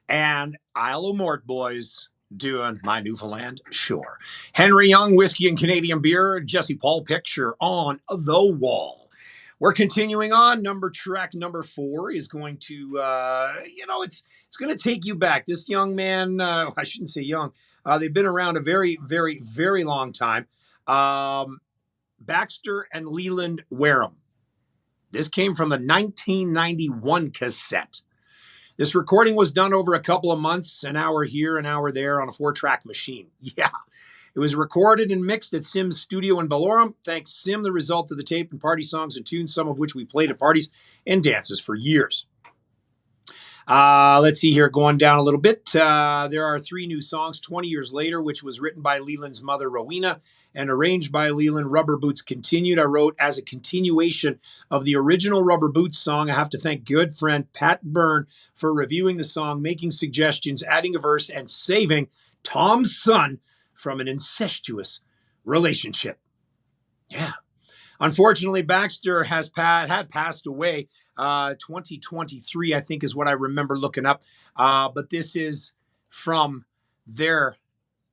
and Isle of Mort boys doing My Newfoundland Shore. Henry Young, Whiskey and Canadian Beer, Jesse Paul, Picture on the Wall. We're continuing on. Track number 4 is going to, it's going to take you back. This young man, I shouldn't say young. They've been around a very, very, very long time. Baxter and Leland Wareham. This came from the 1991 cassette. This recording was done over a couple of months, an hour here, an hour there on a 4-track machine. Yeah. It was recorded and mixed at Sim's studio in Bellorum. Thanks, Sim, the result of the tape and party songs and tunes, some of which we played at parties and dances for years. Let's see here, going down a little bit. There are 3 new songs, 20 Years Later, which was written by Leland's mother, Rowena, and arranged by Leland. Rubber Boots Continued. I wrote as a continuation of the original Rubber Boots song. I have to thank good friend Pat Byrne for reviewing the song, making suggestions, adding a verse, and saving Tom's son from an incestuous relationship. Yeah. Unfortunately, Baxter had passed away. 2023, I think, is what I remember looking up. But this is from their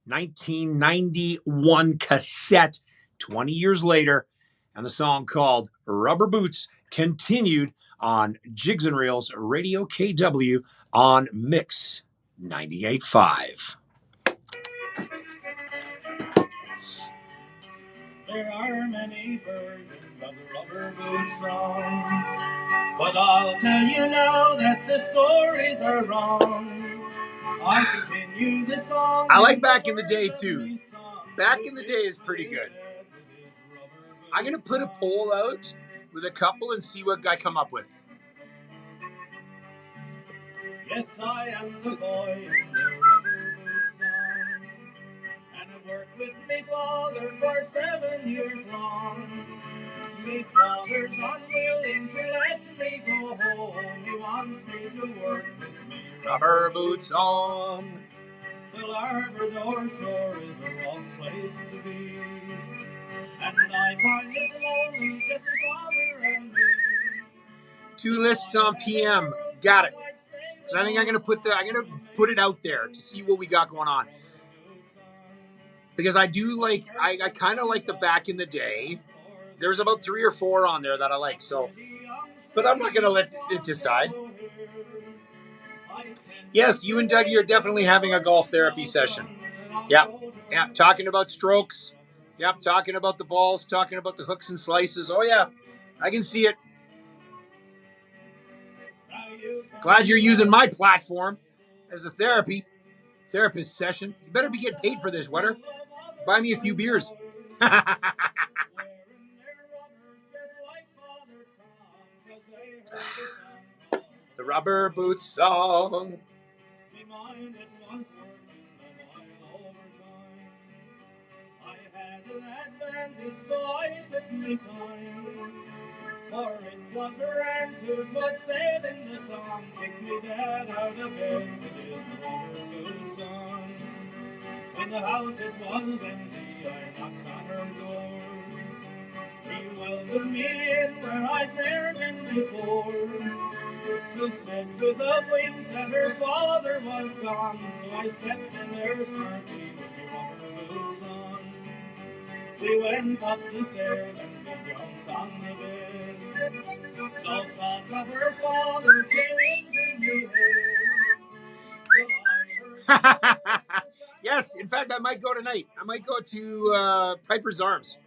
1991 cassette, 20 years later, and the song called Rubber Boots Continued on Jigs and Reels Radio KW on Mix 98.5. There are many versions of the Rubber Boot song, but I'll tell you now that the stories are wrong. I continue the song. I like Back in the Day too. Back in the Day is pretty good. I'm going to put a poll out with a couple and see what I come up with. Yes, I am the boy in the Rubber Boot song, and I worked with me father for 7 years long. Me father's unwilling to let me go home. He wants me to work with me Rubber Boots on. The Labrador shore is the wrong place to be, and I find it lonely just father and me. 2 lists on PM. Got it. So I think I'm gonna put it out there to see what we got going on. because I do like, I kind of like the back in the day. There's about 3 or 4 on there that I like. So, but I'm not going to let it decide. Yes, you and Dougie are definitely having a golf therapy session. Yeah. Talking about strokes. Yep. Talking about the balls. Talking about the hooks and slices. Oh yeah, I can see it. Glad you're using my platform as a therapist session. You better be getting paid for this, Wetter. Buy me a few beers. The Rubber Boots song. For it was her aunt who was said in the song, "Pick me dad out of bed with his Rubber son." When the house it was empty, I knocked on her door. She welcomed me in where I'd never been before. She said with a wink that her father was gone, so I stepped in there smartly with my Rubber son. We went up the stairs and we jumped on the bed. The thought of her father came into my head. Yes, in fact, I might go tonight. I might go to Piper's Arms.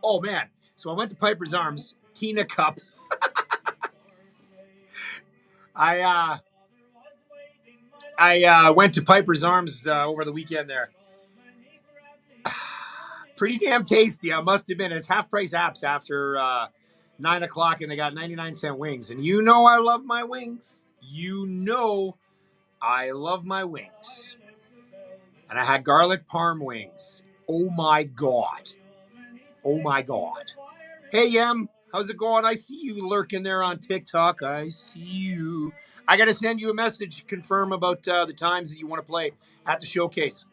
Oh, man. So I went to Piper's Arms, Tina Cup. I went to Piper's Arms over the weekend there. Pretty damn tasty, I must admit. It's half-price apps after 9 o'clock, and they got 99-cent wings. And you know I love my wings. You know I love my wings. And I had garlic parm wings. Oh, my God. Oh, my God. Hey, Yem. How's it going? I see you lurking there on TikTok. I see you. I got to send you a message to confirm about the times that you want to play at the showcase.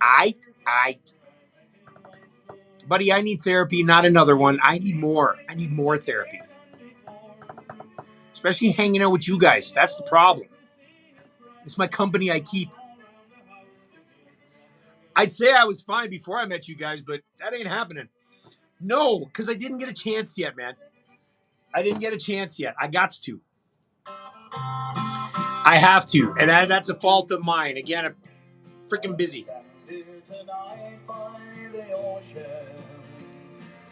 Aight. Buddy, I need therapy, not another one. I need more. I need more therapy. Especially hanging out with you guys. That's the problem. It's my company I keep. I'd say I was fine before I met you guys, but that ain't happening. No, because I didn't get a chance yet, man. I didn't get a chance yet. I got to. I have to. And that's a fault of mine. Again, I'm freaking busy.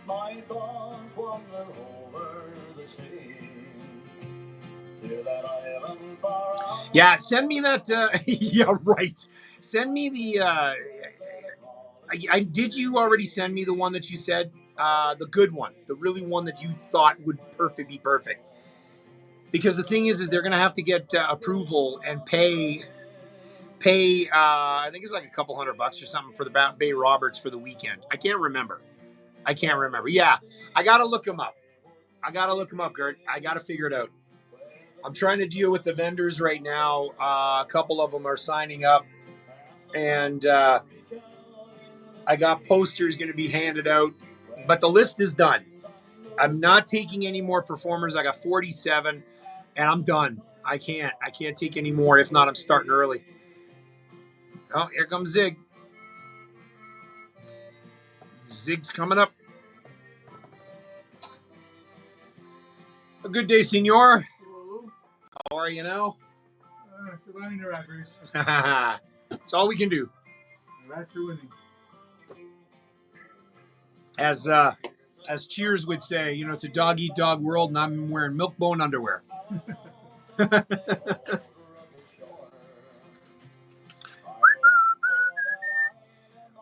My thoughts wander over the sea. Yeah, send me that. Yeah, right. Send me the. Did you already send me the one that you said? The good one, the really one that you thought would be perfect. Because the thing is they're going to have to get approval and pay. I think it's like a couple $100 or something for the Bay Roberts for the weekend. I can't remember. Yeah, I got to look them up. Gert. I got to figure it out. I'm trying to deal with the vendors right now. A couple of them are signing up. And I got posters going to be handed out. But the list is done. I'm not taking any more performers. I got 47. And I'm done. I can't take any more. If not, I'm starting early. Oh, here comes Zig. Zig's coming up. A good day, senor. Hello. How are you now? Surviving the rat race. That's all we can do. The rats are winning. As Cheers would say, you know, it's a dog-eat-dog world, and I'm wearing milk-bone underwear.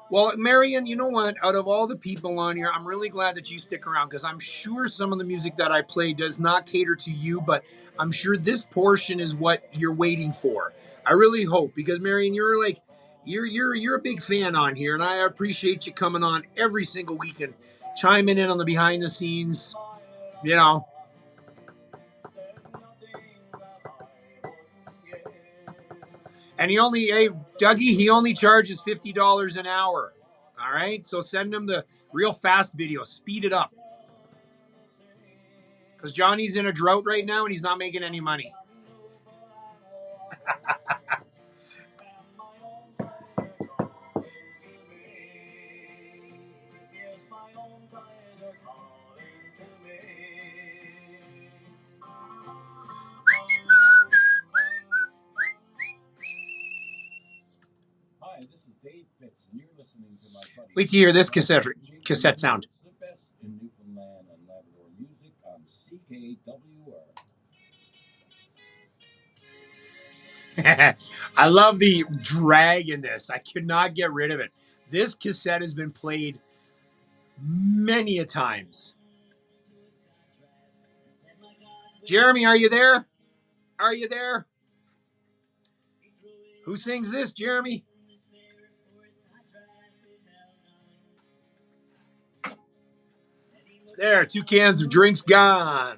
Well, Marion, you know what? Out of all the people on here, I'm really glad that you stick around because I'm sure some of the music that I play does not cater to you, but I'm sure this portion is what you're waiting for. I really hope because Marion, you're a big fan on here, and I appreciate you coming on every single week and chiming in on the behind the scenes, you know. And Dougie, he only charges $50 an hour. All right? So send him the real fast video. Speed it up. Because Johnny's in a drought right now and he's not making any money. Dave Fitz, and you're listening to my buddy. Wait till you hear this cassette sound. It's the best in Newfoundland and Labrador music on CKWR. I love the drag in this. I could not get rid of it. This cassette has been played many a times. Jeremy, are you there? Are you there? Who sings this, Jeremy? There, 2 cans of drinks gone.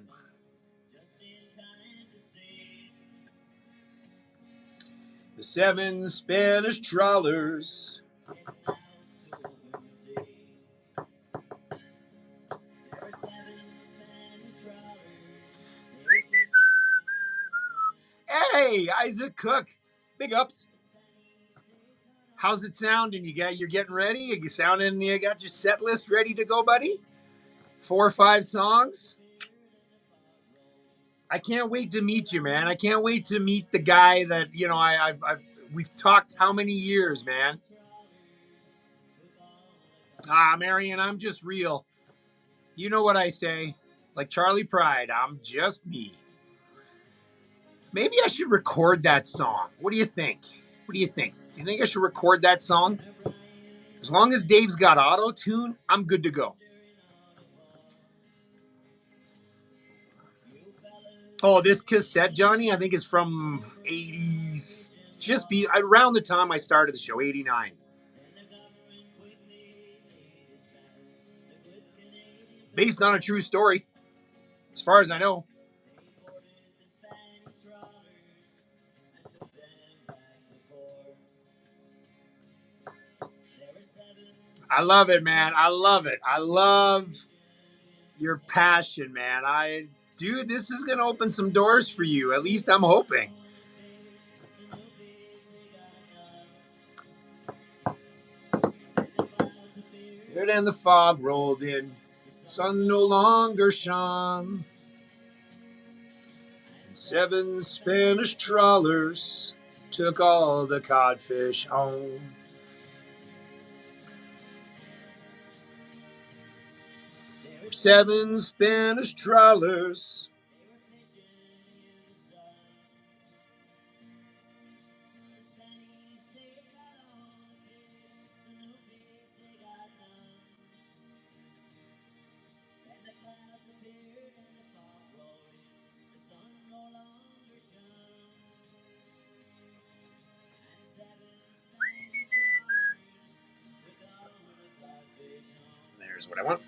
The 7 Spanish trawlers. Hey, Isaac Cook. Big ups. How's it sounding? You're getting ready? You sounding? You got your set list ready to go, buddy? 4 or 5 songs? I can't wait to meet you, man. I can't wait to meet the guy that, we've talked how many years, man? Marion, I'm just real. You know what I say. Like Charlie Pride, I'm just me. Maybe I should record that song. What do you think? Do you think I should record that song? As long as Dave's got auto-tune, I'm good to go. Oh, this cassette, Johnny, I think is from 80s. Around the time I started the show, 89. Based on a true story, as far as I know. I love it, man. I love it. I love your passion, man. Dude, this is going to open some doors for you. At least I'm hoping. Then the fog rolled in. Sun no longer shone. And 7 Spanish trawlers took all the codfish home. There were 7 Spanish trawlers. There's what I want.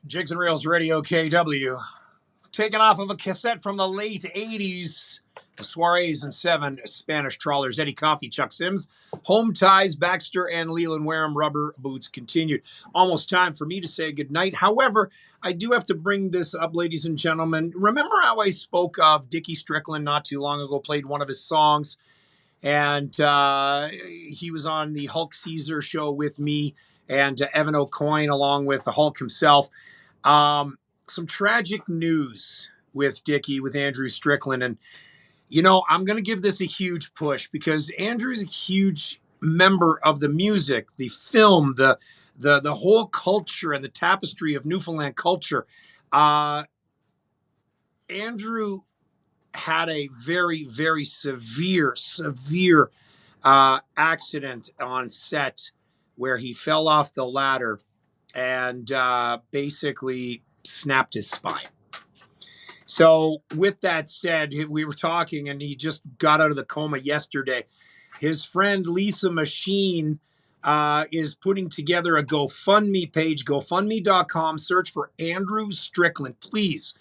Jigs and Reels Radio KW. Taken off of a cassette from the late 80s. The Soirees and 7 Spanish trawlers. Eddie Coffey, Chuck Sims. Home Ties, Baxter and Leland Wareham. Rubber Boots continued. Almost time for me to say goodnight. However, I do have to bring this up, ladies and gentlemen. Remember how I spoke of Dickie Strickland not too long ago, played one of his songs, and he was on the Hulk Caesar show with me and Evan O'Coin along with the Hulk himself. Some tragic news with Dickie, with Andrew Strickland. And, I'm going to give this a huge push because Andrew's a huge member of the music, the film, the whole culture and the tapestry of Newfoundland culture. Andrew had a very, very severe accident on set where he fell off the ladder and basically snapped his spine. So with that said, we were talking and he just got out of the coma yesterday. His friend Lisa Machine is putting together a GoFundMe page, GoFundMe.com. Search for Andrew Strickland, please.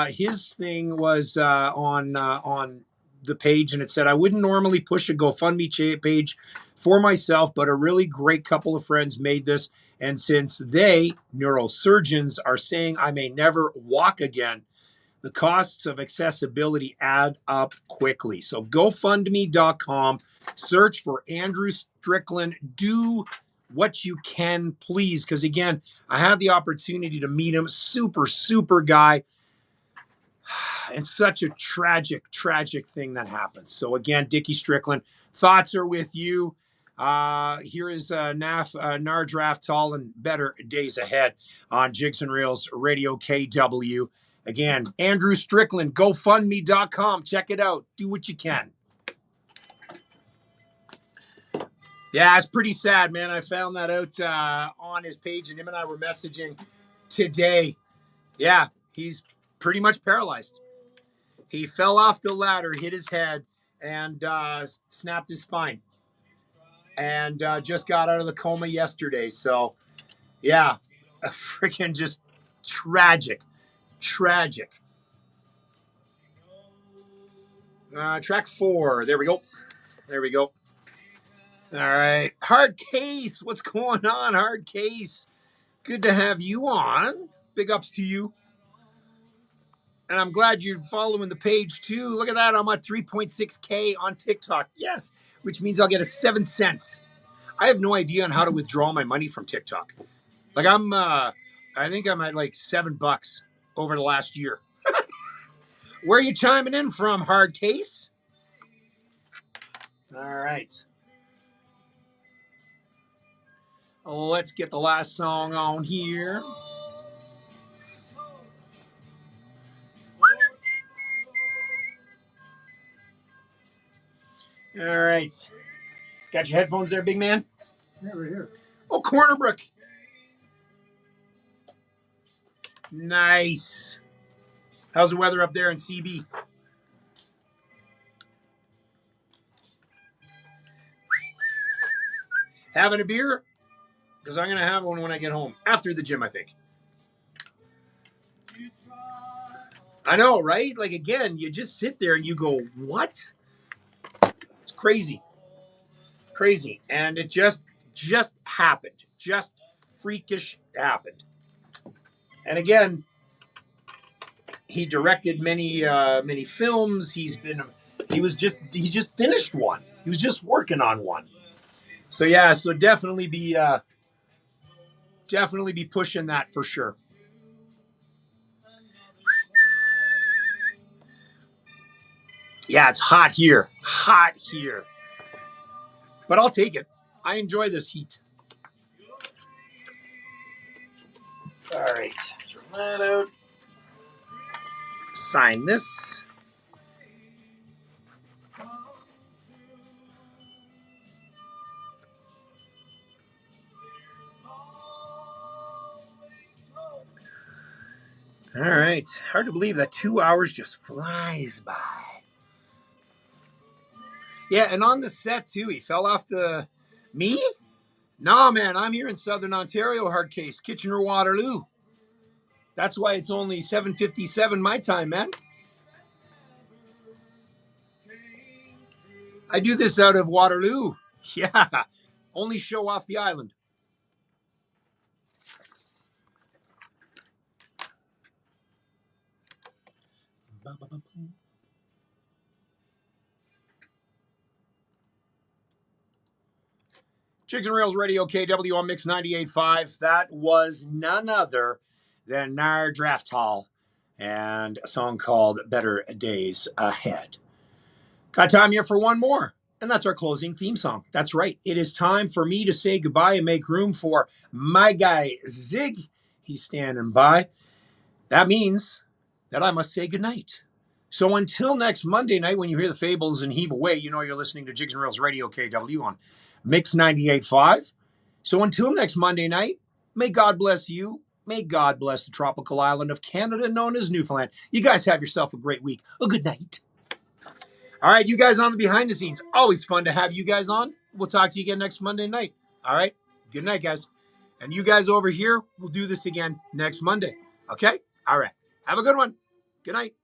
His thing was on the page, and it said, I wouldn't normally push a GoFundMe page for myself, but a really great couple of friends made this. And since they, neurosurgeons, are saying I may never walk again, the costs of accessibility add up quickly. So GoFundMe.com, search for Andrew Strickland. Do what you can, please. Because again, I had the opportunity to meet him. Super guy. And such a tragic thing that happened. So again, Dickie Strickland, thoughts are with you. Here is Nar Draftal and Better Days Ahead on Jigs and Reels Radio KW. Again, Andrew Strickland, GoFundMe.com. Check it out. Do what you can. Yeah, it's pretty sad, man. I found that out on his page, and him and I were messaging today. Yeah, he's pretty much paralyzed. He fell off the ladder, hit his head, and snapped his spine. And just got out of the coma yesterday. So, yeah, a freaking just tragic. Track 4. There we go. All right. Hard Case. What's going on, Hard Case? Good to have you on. Big ups to you. And I'm glad you're following the page, too. Look at that. I'm at 3.6K on TikTok. Yes, which means I'll get a 7 cents. I have no idea on how to withdraw my money from TikTok. Like, I think I'm at like $7 over the last year. Where are you chiming in from, Hard Case? All right. Let's get the last song on here. All right. Got your headphones there, big man? Yeah, right here. Oh, Corner Brook. Nice. How's the weather up there in CB? Having a beer? Because I'm going to have one when I get home. After the gym, I think. I know, right? Like, again, you just sit there and you go, what? It's crazy. And it just happened. Just freakish happened. And again, he directed many films. He just finished one. He was just working on one. So yeah, definitely be pushing that for sure. Yeah, it's hot here. But I'll take it. I enjoy this heat. All right. Turn that out. Sign this. All right. Hard to believe that 2 hours just flies by. Yeah, and on the set, too, he fell off the... Me? No, man, I'm here in Southern Ontario, Hard Case, Kitchener-Waterloo. That's why it's only 7:57 my time, man. I do this out of Waterloo. Yeah, only show off the island. Jigs and Reels Radio KW on Mix 98.5. That was none other than Nar Draftal and a song called Better Days Ahead. Got time here for one more, and that's our closing theme song. That's right. It is time for me to say goodbye and make room for my guy, Zig. He's standing by. That means that I must say goodnight. So until next Monday night, when you hear the fables and heave away, you know you're listening to Jigs and Reels Radio KW on Mix 98.5. So until next Monday night, may God bless you. May God bless the tropical island of Canada known as Newfoundland. You guys have yourself a great week. A good night. All right, you guys on the behind the scenes. Always fun to have you guys on. We'll talk to you again next Monday night. All right? Good night, guys. And you guys over here, we'll do this again next Monday. Okay? All right. Have a good one. Good night.